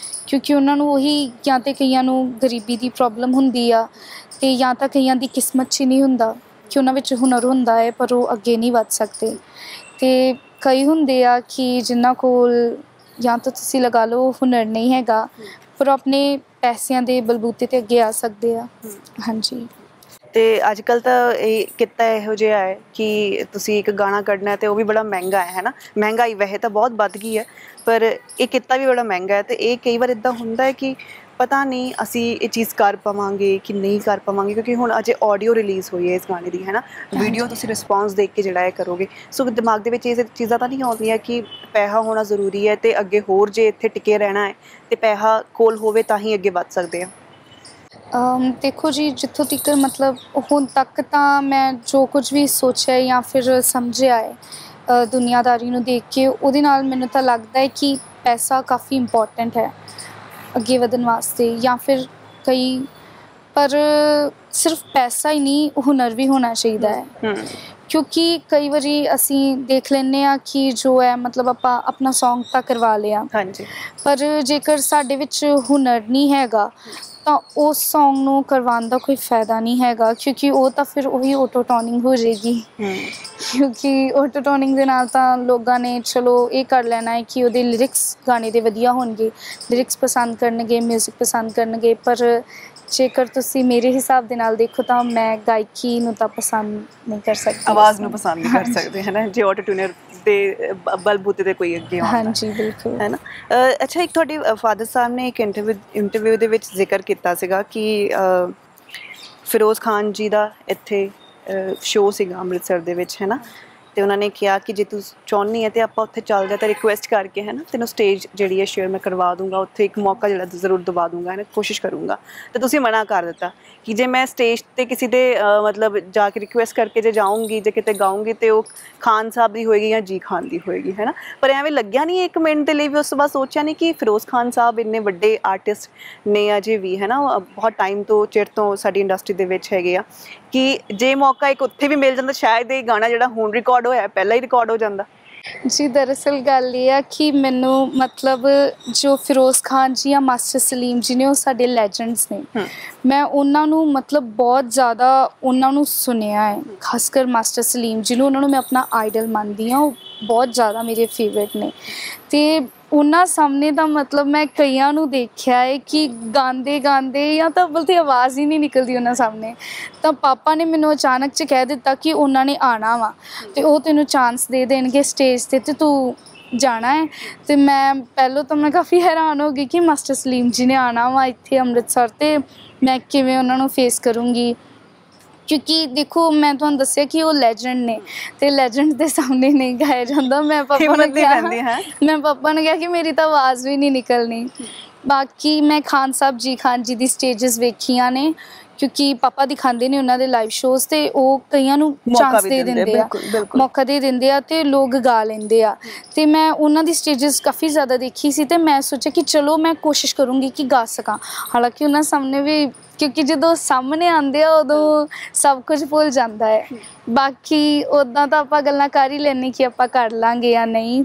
ਕਿਉਂਕਿ ਉਹਨਾਂ ਨੂੰ ਉਹੀ ਜਾਂ ਤਾਂ ਕਈਆਂ ਨੂੰ ਗਰੀਬੀ ਦੀ ਪ੍ਰੋਬਲਮ ਹੁੰਦੀ ਆ, ਅਤੇ ਜਾਂ ਤਾਂ ਕਈਆਂ ਦੀ ਕਿਸਮਤ 'ਚ ਨਹੀਂ ਹੁੰਦਾ ਕਿ ਉਹਨਾਂ ਵਿੱਚ ਹੁਨਰ ਹੁੰਦਾ ਹੈ ਪਰ ਉਹ ਅੱਗੇ ਨਹੀਂ ਵੱਧ ਸਕਦੇ। ਅਤੇ ਕਈ ਹੁੰਦੇ ਆ ਕਿ ਜਿਨ੍ਹਾਂ ਕੋਲ ਜਾਂ ਤਾਂ ਤੁਸੀਂ ਲਗਾ ਲਓ ਹੁਨਰ ਨਹੀਂ ਹੈਗਾ ਪਰ ਉਹ ਆਪਣੇ ਪੈਸਿਆਂ ਦੇ ਬਲਬੂਤੇ 'ਤੇ ਅੱਗੇ ਆ ਸਕਦੇ ਆ। ਹਾਂਜੀ, ਅਤੇ ਅੱਜ ਕੱਲ੍ਹ ਤਾਂ ਇਹ ਕਿੱਤਾ ਇਹੋ ਜਿਹਾ ਹੈ ਕਿ ਤੁਸੀਂ ਇੱਕ ਗਾਣਾ ਕੱਢਣਾ ਅਤੇ ਉਹ ਵੀ ਬੜਾ ਮਹਿੰਗਾ ਹੈ ਨਾ। ਮਹਿੰਗਾਈ ਵੈਸੇ ਤਾਂ ਬਹੁਤ ਵੱਧ ਗਈ ਹੈ ਪਰ ਇਹ ਕਿੱਤਾ ਵੀ ਬੜਾ ਮਹਿੰਗਾ ਹੈ, ਅਤੇ ਇਹ ਕਈ ਵਾਰ ਇੱਦਾਂ ਹੁੰਦਾ ਹੈ ਕਿ ਪਤਾ ਨਹੀਂ ਅਸੀਂ ਇਹ ਚੀਜ਼ ਕਰ ਪਾਵਾਂਗੇ ਕਿ ਨਹੀਂ ਕਰ ਪਾਵਾਂਗੇ, ਕਿਉਂਕਿ ਹੁਣ ਅਜੇ ਆਡੀਓ ਰਿਲੀਜ਼ ਹੋਈ ਹੈ ਇਸ ਗਾਣੇ ਦੀ, ਹੈ ਨਾ। ਵੀਡੀਓ ਤੁਸੀਂ ਰਿਸਪੌਂਸ ਦੇਖ ਕੇ ਜਿਹੜਾ ਇਹ ਕਰੋਗੇ, ਸੋ ਦਿਮਾਗ ਦੇ ਵਿੱਚ ਇਹ ਚੀਜ਼ਾਂ ਤਾਂ ਨਹੀਂ ਆਉਂਦੀਆਂ ਕਿ ਪੈਸਾ ਹੋਣਾ ਜ਼ਰੂਰੀ ਹੈ, ਅਤੇ ਅੱਗੇ ਹੋਰ ਜੇ ਇੱਥੇ ਟਿਕੇ ਰਹਿਣਾ ਹੈ ਅਤੇ ਪੈਸਾ ਕੋਲ ਹੋਵੇ ਤਾਂ ਹੀ ਅੱਗੇ ਵੱਧ ਸਕਦੇ ਹਾਂ। ਦੇਖੋ ਜੀ, ਜਿੱਥੋਂ ਤੱਕ ਮਤਲਬ ਹੁਣ ਤੱਕ ਤਾਂ ਮੈਂ ਜੋ ਕੁਝ ਵੀ ਸੋਚਿਆ ਜਾਂ ਫਿਰ ਸਮਝਿਆ ਹੈ ਦੁਨੀਆਦਾਰੀ ਨੂੰ ਦੇਖ ਕੇ, ਉਹਦੇ ਨਾਲ ਮੈਨੂੰ ਤਾਂ ਲੱਗਦਾ ਹੈ ਕਿ ਪੈਸਾ ਕਾਫੀ ਇੰਪੋਰਟੈਂਟ ਹੈ ਅੱਗੇ ਵਧਣ ਵਾਸਤੇ, ਜਾਂ ਫਿਰ ਕਈ ਪਰ ਸਿਰਫ ਪੈਸਾ ਹੀ ਨਹੀਂ, ਹੁਨਰ ਵੀ ਹੋਣਾ ਚਾਹੀਦਾ ਹੈ। ਕਿਉਂਕਿ ਕਈ ਵਾਰੀ ਅਸੀਂ ਦੇਖ ਲੈਂਦੇ ਹਾਂ ਕਿ ਜੋ ਹੈ ਮਤਲਬ ਆਪਾਂ ਆਪਣਾ ਸੌਂਗ ਤਾਂ ਕਰਵਾ ਲਿਆ, ਹਾਂਜੀ, ਪਰ ਜੇਕਰ ਸਾਡੇ ਵਿੱਚ ਹੁਨਰ ਨਹੀਂ ਹੈਗਾ ਤਾਂ ਉਸ ਸੌਂਗ ਨੂੰ ਕਰਵਾਉਣ ਦਾ ਕੋਈ ਫਾਇਦਾ ਨਹੀਂ ਹੈਗਾ, ਕਿਉਂਕਿ ਉਹ ਤਾਂ ਫਿਰ ਉਹੀ ਆਟੋ ਟਿਊਨਿੰਗ ਹੋ ਜਾਏਗੀ। ਕਿਉਂਕਿ ਆਟੋ ਟਿਊਨਿੰਗ ਦੇ ਨਾਲ ਤਾਂ ਲੋਕਾਂ ਨੇ ਚਲੋ ਇਹ ਕਰ ਲੈਣਾ ਹੈ ਕਿ ਉਹਦੇ ਲਿਰਿਕਸ ਗਾਣੇ ਦੇ ਵਧੀਆ ਹੋਣਗੇ, ਲਿਰਿਕਸ ਪਸੰਦ ਕਰਨਗੇ, ਮਿਊਜ਼ਿਕ ਪਸੰਦ ਕਰਨਗੇ, ਪਰ ਜੇਕਰ ਤੁਸੀਂ ਮੇਰੇ ਹਿਸਾਬ ਦੇ ਨਾਲ ਦੇਖੋ ਤਾਂ ਮੈਂ ਗਾਇਕੀ ਨੂੰ ਤਾਂ ਪਸੰਦ ਨਹੀਂ ਕਰ ਸਕਦੀ, ਆਵਾਜ਼ ਨੂੰ ਪਸੰਦ ਨਹੀਂ ਕਰ ਸਕਦੇ, ਹੈ ਨਾ, ਜੇ ਆਟੋ ਟਿਊਨਰ ਦੇ ਬਲਬੂਤੇ 'ਤੇ ਕੋਈ ਅੱਗੇ ਆਉਂਦਾ। ਹਾਂਜੀ ਬਿਲਕੁਲ, ਹੈ ਨਾ। ਅੱਛਾ, ਇੱਕ ਤੁਹਾਡੇ ਫਾਦਰ ਸਾਹਿਬ ਨੇ ਇੱਕ ਇੰਟਰਵਿਊ ਦੇ ਵਿੱਚ ਜ਼ਿਕਰ ਕੀਤਾ ਸੀਗਾ ਕਿ ਫਿਰੋਜ਼ ਖਾਨ ਜੀ ਦਾ ਇੱਥੇ ਸ਼ੋਅ ਸੀਗਾ ਅੰਮ੍ਰਿਤਸਰ ਦੇ ਵਿੱਚ, ਹੈ ਨਾ, ਅਤੇ ਉਹਨਾਂ ਨੇ ਕਿਹਾ ਕਿ ਜੇ ਤੂੰ ਚਾਹੁੰਦੀ ਹੈ ਤਾਂ ਆਪਾਂ ਉੱਥੇ ਚੱਲ ਜਾ, ਤਾਂ ਰਿਕੁਐਸਟ ਕਰਕੇ, ਹੈ ਨਾ, ਤੈਨੂੰ ਸਟੇਜ ਜਿਹੜੀ ਹੈ ਸ਼ੇਅਰ ਮੈਂ ਕਰਵਾ ਦੂੰਗਾ, ਉੱਥੇ ਇੱਕ ਮੌਕਾ ਜਿਹੜਾ ਜ਼ਰੂਰ ਦਵਾ ਦੂੰਗਾ, ਹੈ ਨਾ, ਕੋਸ਼ਿਸ਼ ਕਰੂੰਗਾ। ਅਤੇ ਤੁਸੀਂ ਮਨਾ ਕਰ ਦਿੱਤਾ ਕਿ ਜੇ ਮੈਂ ਸਟੇਜ 'ਤੇ ਕਿਸੇ ਦੇ ਮਤਲਬ ਜਾ ਕੇ ਰਿਕੁਐਸਟ ਕਰਕੇ ਜੇ ਜਾਊਂਗੀ, ਜੇ ਕਿਤੇ ਗਾਊਂਗੀ, ਅਤੇ ਉਹ ਖਾਨ ਸਾਹਿਬ ਦੀ ਹੋਏਗੀ ਜਾਂ ਜੀ ਖਾਨ ਦੀ ਹੋਏਗੀ, ਹੈ ਨਾ। ਪਰ ਐਵੇਂ ਲੱਗਿਆ ਨਹੀਂ ਇੱਕ ਮਿੰਟ ਦੇ ਲਈ ਵੀ, ਉਸ ਤੋਂ ਬਾਅਦ ਸੋਚਿਆ ਨਹੀਂ ਕਿ ਫਿਰੋਜ਼ ਖਾਨ ਸਾਹਿਬ ਇੰਨੇ ਵੱਡੇ ਆਰਟਿਸਟ ਨੇ ਅਜੇ ਵੀ, ਹੈ ਨਾ, ਬਹੁਤ ਟਾਈਮ ਤੋਂ ਚਿਰ ਤੋਂ ਸਾਡੀ ਇੰਡਸਟਰੀ ਦੇ ਵਿੱਚ ਹੈਗੇ ਆ, ਕਿ ਜੇ ਮੌਕਾ ਇੱਕ ਉੱਥੇ ਵੀ ਮਿਲ ਜਾਂਦਾ ਸ਼ਾਇਦ ਇਹ ਗਾਣਾ ਜਿਹੜਾ ਹੁਣ ਰਿਕਾਰਡ ਹੋਇਆ ਪਹਿਲਾਂ ਹੀ ਰਿਕਾਰਡ ਹੋ ਜਾਂਦਾ। ਜੀ ਦਰਅਸਲ ਗੱਲ ਇਹ ਆ ਕਿ ਮੈਨੂੰ ਮਤਲਬ ਜੋ ਫਿਰੋਜ਼ ਖਾਨ ਜੀ ਜਾਂ ਮਾਸਟਰ ਸਲੀਮ ਜੀ ਨੇ ਉਹ ਸਾਡੇ ਲੈਜੈਂਡਸ ਨੇ। ਮੈਂ ਉਹਨਾਂ ਨੂੰ ਮਤਲਬ ਬਹੁਤ ਜ਼ਿਆਦਾ ਉਹਨਾਂ ਨੂੰ ਸੁਣਿਆ ਹੈ, ਖਾਸ ਕਰ ਮਾਸਟਰ ਸਲੀਮ ਜੀ ਨੂੰ, ਉਹਨਾਂ ਨੂੰ ਮੈਂ ਆਪਣਾ ਆਈਡਲ ਮੰਨਦੀ ਹਾਂ, ਉਹ ਬਹੁਤ ਜ਼ਿਆਦਾ ਮੇਰੇ ਫੇਵਰੇਟ ਨੇ। ਅਤੇ ਉਹਨਾਂ ਸਾਹਮਣੇ ਤਾਂ ਮਤਲਬ ਮੈਂ ਕਈਆਂ ਨੂੰ ਦੇਖਿਆ ਹੈ ਕਿ ਗਾਉਂਦੇ ਜਾਂ ਤਾਂ ਅੱਵਲ ਤਾਂ ਆਵਾਜ਼ ਹੀ ਨਹੀਂ ਨਿਕਲਦੀ ਉਹਨਾਂ ਸਾਹਮਣੇ। ਤਾਂ ਪਾਪਾ ਨੇ ਮੈਨੂੰ ਅਚਾਨਕ 'ਚ ਕਹਿ ਦਿੱਤਾ ਕਿ ਉਹਨਾਂ ਨੇ ਆਉਣਾ ਵਾ ਅਤੇ ਉਹ ਤੈਨੂੰ ਚਾਂਸ ਦੇ ਦੇਣਗੇ ਸਟੇਜ 'ਤੇ ਅਤੇ ਤੂੰ ਜਾਣਾ ਹੈ। ਅਤੇ ਮੈਂ ਪਹਿਲਾਂ ਤਾਂ ਮੈਂ ਕਾਫੀ ਹੈਰਾਨ ਹੋ ਗਈ ਕਿ ਮਾਸਟਰ ਸਲੀਮ ਜੀ ਨੇ ਆਉਣਾ ਵਾ ਇੱਥੇ ਅੰਮ੍ਰਿਤਸਰ, ਅਤੇ ਮੈਂ ਕਿਵੇਂ ਉਹਨਾਂ ਨੂੰ ਫੇਸ ਕਰੂੰਗੀ, ਕਿਉਂਕਿ ਦੇਖੋ ਮੈਂ ਤੁਹਾਨੂੰ ਦੱਸਿਆ ਕਿ ਉਹ ਲੈਜੈਂਡ ਨੇ ਅਤੇ ਲੈਜੈਂਡ ਦੇ ਸਾਹਮਣੇ ਨਹੀਂ ਗਾਇਆ ਜਾਂਦਾ। ਮੈਂ ਪਾਪਾ ਨੂੰ ਕਿਹਾ ਕਿ ਮੇਰੀ ਤਾਂ ਆਵਾਜ਼ ਵੀ ਨਹੀਂ ਨਿਕਲਣੀ। ਬਾਕੀ ਮੈਂ ਖਾਨ ਜੀ ਦੀ ਸਟੇਜਸ ਵੇਖੀਆਂ ਨੇ, ਕਿਉਂਕਿ ਪਾਪਾ ਦਿਖਾਉਂਦੇ ਨੇ ਉਹਨਾਂ ਦੇ ਲਾਈਵ ਸ਼ੋਜ਼, ਅਤੇ ਉਹ ਕਈਆਂ ਨੂੰ ਚਾਂਸ ਦੇ ਦਿੰਦੇ ਆ, ਮੌਕਾ ਦੇ ਦਿੰਦੇ ਆ, ਅਤੇ ਲੋਕ ਗਾ ਲੈਂਦੇ ਆ। ਅਤੇ ਮੈਂ ਉਹਨਾਂ ਦੀ ਸਟੇਜਸ ਕਾਫੀ ਜ਼ਿਆਦਾ ਦੇਖੀ ਸੀ, ਅਤੇ ਮੈਂ ਸੋਚਿਆ ਕਿ ਚਲੋ ਮੈਂ ਕੋਸ਼ਿਸ਼ ਕਰੂੰਗੀ ਕਿ ਗਾ ਸਕਾਂ। ਹਾਲਾਂਕਿ ਉਹਨਾਂ ਸਾਹਮਣੇ ਵੀ क्योंकि जो सामने आते आ उदों सब कुछ भुल जाता है। बाकी उदा तो आप गल्लां कर ही लैने कि आप कर लांगे या नहीं,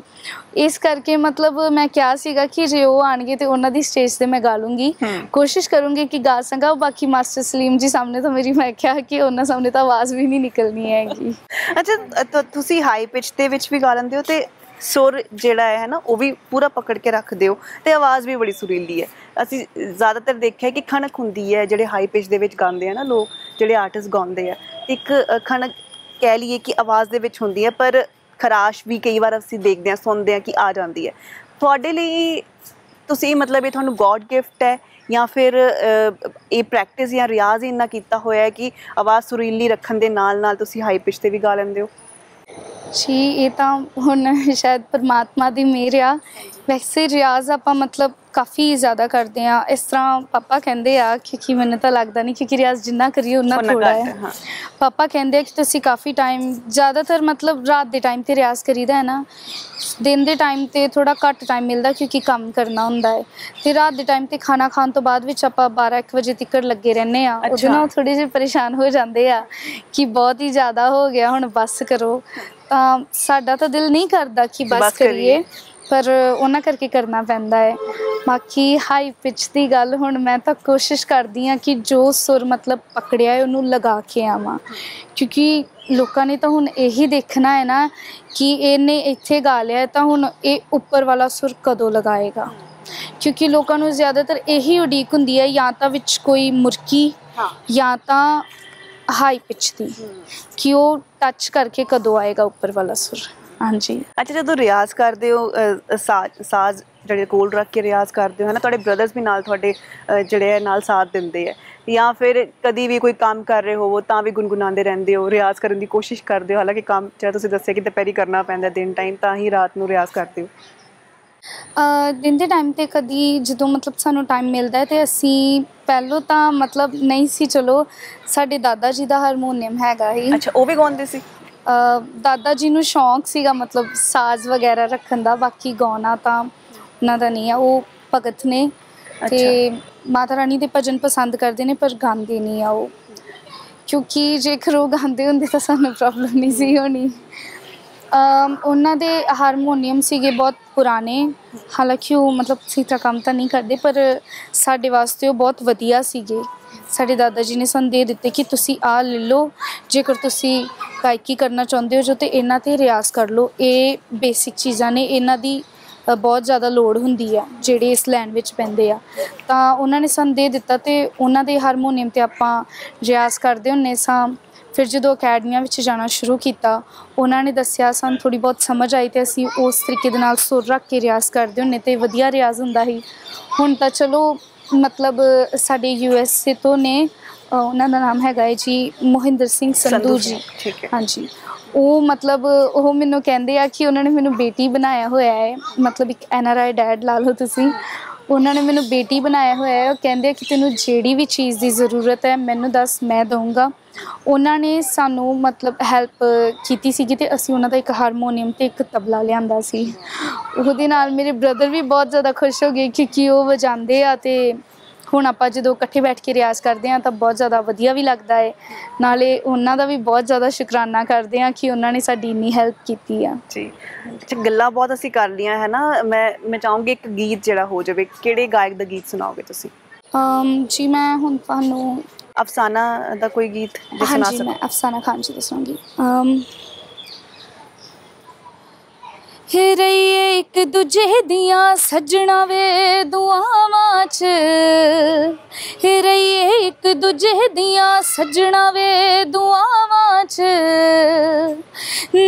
इस करके मतलब मैं क्या सीगा कि जे वो आएंगे तो उन्होंने स्टेज ते मैं गा लूँगी, कोशिश करूँगी कि गा सका। बाकी मास्टर सलीम जी सामने तो मेरी मैं क्या कि उन्होंने सामने तो आवाज़ भी नहीं निकलनी हैगी। अच्छा तुसी हाई पिच दे विच भी गा लेंदे हो ते सुर जिहड़ा है ना वो भी पूरा पकड़ के रखते हो ते आवाज़ भी बड़ी सुरीली है। ਅਸੀਂ ज़्यादातर देखा है कि खनक हुंदी है ਜਿਹੜੇ हाई पिच ਦੇ ਵਿੱਚ ਗਾਉਂਦੇ ਆ ਨਾ ਲੋਕ, ਜਿਹੜੇ ਆਰਟਿਸਟ ਗਾਉਂਦੇ ਆ, ਇੱਕ ਖਨਕ ਕਹਿ ਲਈਏ ਕਿ ਆਵਾਜ਼ ਦੇ ਵਿੱਚ ਹੁੰਦੀ ਹੈ, ਪਰ ਖਰਾਸ਼ ਵੀ ਕਈ ਵਾਰ ਅਸੀਂ ਦੇਖਦੇ ਹਾਂ ਸੁਣਦੇ ਹਾਂ ਕਿ ਆ ਜਾਂਦੀ ਹੈ। ਤੁਹਾਡੇ ਲਈ ਤੁਸੀਂ ਮਤਲਬ ਇਹ ਤੁਹਾਨੂੰ ਗੋਡ ਗਿਫਟ ਹੈ ਜਾਂ ਫਿਰ ਇਹ ਪ੍ਰੈਕਟਿਸ ਜਾਂ ਰਿਆਜ਼ ਹੀ ਇੰਨਾ ਕੀਤਾ ਹੋਇਆ ਹੈ ਕਿ ਆਵਾਜ਼ ਸੁਰੀਲੀ ਰੱਖਣ ਦੇ ਨਾਲ ਨਾਲ ਤੁਸੀਂ ਹਾਈ ਪਿਚ 'ਤੇ ਵੀ ਗਾ ਲੈਂਦੇ ਹੋ? जी ये तो हुण शायद परमात्मा दी मेहर आ। वैसे रियाज़ आप मतलब काफ़ी ज़्यादा करते हैं, इस तरह पापा कहते हैं, क्योंकि मैंने तो लगता नहीं क्योंकि रियाज़ जिन्ना करिए उन्ना थोड़ा है। हाँ। पापा कहते हैं कि तुसी काफ़ी टाइम ज़्यादातर मतलब रात के टाइम ते रियाज़ करीदा है ना, दिन के टाइम ते थोड़ा घट टाइम मिलता क्योंकि काम करना होंदा है, तो रात के टाइम ते खाना खाने तो बाद विच आपां 12-1 बजे तक लगे रहने आ। उहदे नाल थोड़े जे परेशान हो जाते हैं कि बहुत ही ज़्यादा हो गया हुण बस करो। साडा तो दिल नहीं करता कि बस करिए, पर उन्हां करके करना पैंदा है। बाकी हाई पिच की गल हुण मैं तो कोशिश करती हाँ कि जो सुर मतलब पकड़िया है उन्होंने लगा के आवां, क्योंकि लोगों ने तो हुण यही देखना है ना कि इन्हें इत्थे गा लिया है तो हुण ये उपर वाला सुर कदों लगाएगा, क्योंकि लोगों को ज़्यादातर यही उड़ीक हुंदी है या तो विच कोई मुरकी या तो हाई पिच दी कि वो टच करके कदों आएगा ऊपर वाला सुर। हाँ जी। अच्छा जो रियाज़ करते हो साज ਜਿਹੜੇ ਕੋਲ ਰੱਖ ਕੇ ਰਿਆਜ਼ ਕਰਦੇ ਹੋ ਹੈ ਨਾ, ਤੁਹਾਡੇ ਬ੍ਰਦਰਸ ਵੀ ਨਾਲ ਤੁਹਾਡੇ ਜਿਹੜੇ ਹੈ ਨਾਲ ਸਾਥ ਦਿੰਦੇ ਹੈ, ਜਾਂ ਫਿਰ ਕਦੀ ਵੀ ਕੋਈ ਕੰਮ ਕਰ ਰਹੇ ਹੋਵੋ ਤਾਂ ਵੀ ਗੁੰਗੁਣਾਉਂਦੇ ਰਹਿੰਦੇ ਹੋ, ਰਿਆਜ਼ ਕਰਨ ਦੀ ਕੋਸ਼ਿਸ਼ ਕਰਦੇ ਹੋ? ਹਾਲਾਂਕਿ ਕੰਮ ਜਿਹੜਾ ਤੁਸੀਂ ਦੱਸਿਆ ਕਿ ਦੁਪਹਿਰੀ ਕਰਨਾ ਪੈਂਦਾ ਦਿਨ ਟਾਈਮ, ਤਾਂ ਹੀ ਰਾਤ ਨੂੰ ਰਿਆਜ਼ ਕਰਦੇ ਹੋ? दिन के टाइम ते कदी जो मतलब सानू टाइम मिलता है तो असी पहलों तो मतलब नहीं सी, चलो साडे दादा जी का हारमोनीयम हैगा ही। अच्छा वो भी गाउंदे सी? दादा जी नू शौक सीगा मतलब साज वगैरह रखन दा, बाकी गाना तो उन्हां दा नहीं है। वो भगत ने ते माता रानी दे भजन पसंद करते हैं पर गाते नहीं आ वो, क्योंकि जेकर वो गाते होंदे तो सानू प्रॉब्लम नहीं सी होनी। उन्हां दे हारमोनीयम सीगे बहुत पुराने, हालांकि वो मतलब सही तरह काम तो नहीं करते पर साडे वास्ते वो बहुत वधिया सीगे। साडे दादा जी ने सानू दे दिते कि तुसी आ ले लो, जेकर तुसी गायकी करना चाहुंदे हो जो तो इन्हां ते रियाज़ कर लो। ये बेसिक चीज़ां ने, इन्हां दी बहुत ज़्यादा लोड़ हुंदी है जिहड़े इस लैन विच पैंदे आ। तां उन्हां ने सानू दे दिता ते उन्हां दे हारमोनीयम ते आपां रियाज़ करदे हुंदे सां। फिर जो अकैडमियां विच जाना शुरू किया, उन्होंने दसिया सानू थोड़ी बहुत समझ आई तो असी उस तरीके दे नाल सुर रख के रियाज़ करते होंने ते वधिया रियाज़ हुंदा ही। हुण तां चलो मतलब साडे USA तो ने, उन्हां दा नाम हैगा है जी मोहिंदर सिंह संधू जी। हाँ जी, वो मतलब वो मैनू कहंदे आ कि उन्होंने मैनू बेटी बनाया होया है, मतलब एक NRI डैड ला लो तुसी। उन्होंने मैनू बेटी बनाया होया है, कहंदे कि तैनू जिहड़ी भी चीज़ की ज़रूरत है मैनू दस मैं दूँगा। उन्होंने सानू मतलब हैल्प कीती सीगी ते असी उन्हां दा एक हारमोनीयम ते एक तबला लिआंदा सी। उहदे नाल मेरे ब्रदर भी बहुत ज़्यादा खुश हो गए क्योंकि वो वजांदे आ ते हुण आपां जदों इकट्ठे बैठ के रियाज़ करते हैं तो बहुत ज़्यादा वधिया भी लगता है। नाले उन्हां दा भी बहुत ज़्यादा शुकराना करते हैं कि उन्होंने साडी इन्नी हैल्प कीती है जी। अच्छा गल्लां बहुत असी कर लियां है ना, मैं चाहूँगी एक गीत जिहड़ा हो जावे, किहड़े गायक दा गीत सुनाओगे तुसी? जी मैं हुण तुहानू अफसाना दा कोई गीत जो सुना जी सको? मैं अफसाना खान जी दसूँगी। रहिए एक दूजे दियां सजना वे दुआवां च, रहिए एक दूजे दियां सजना वे दुआवां च,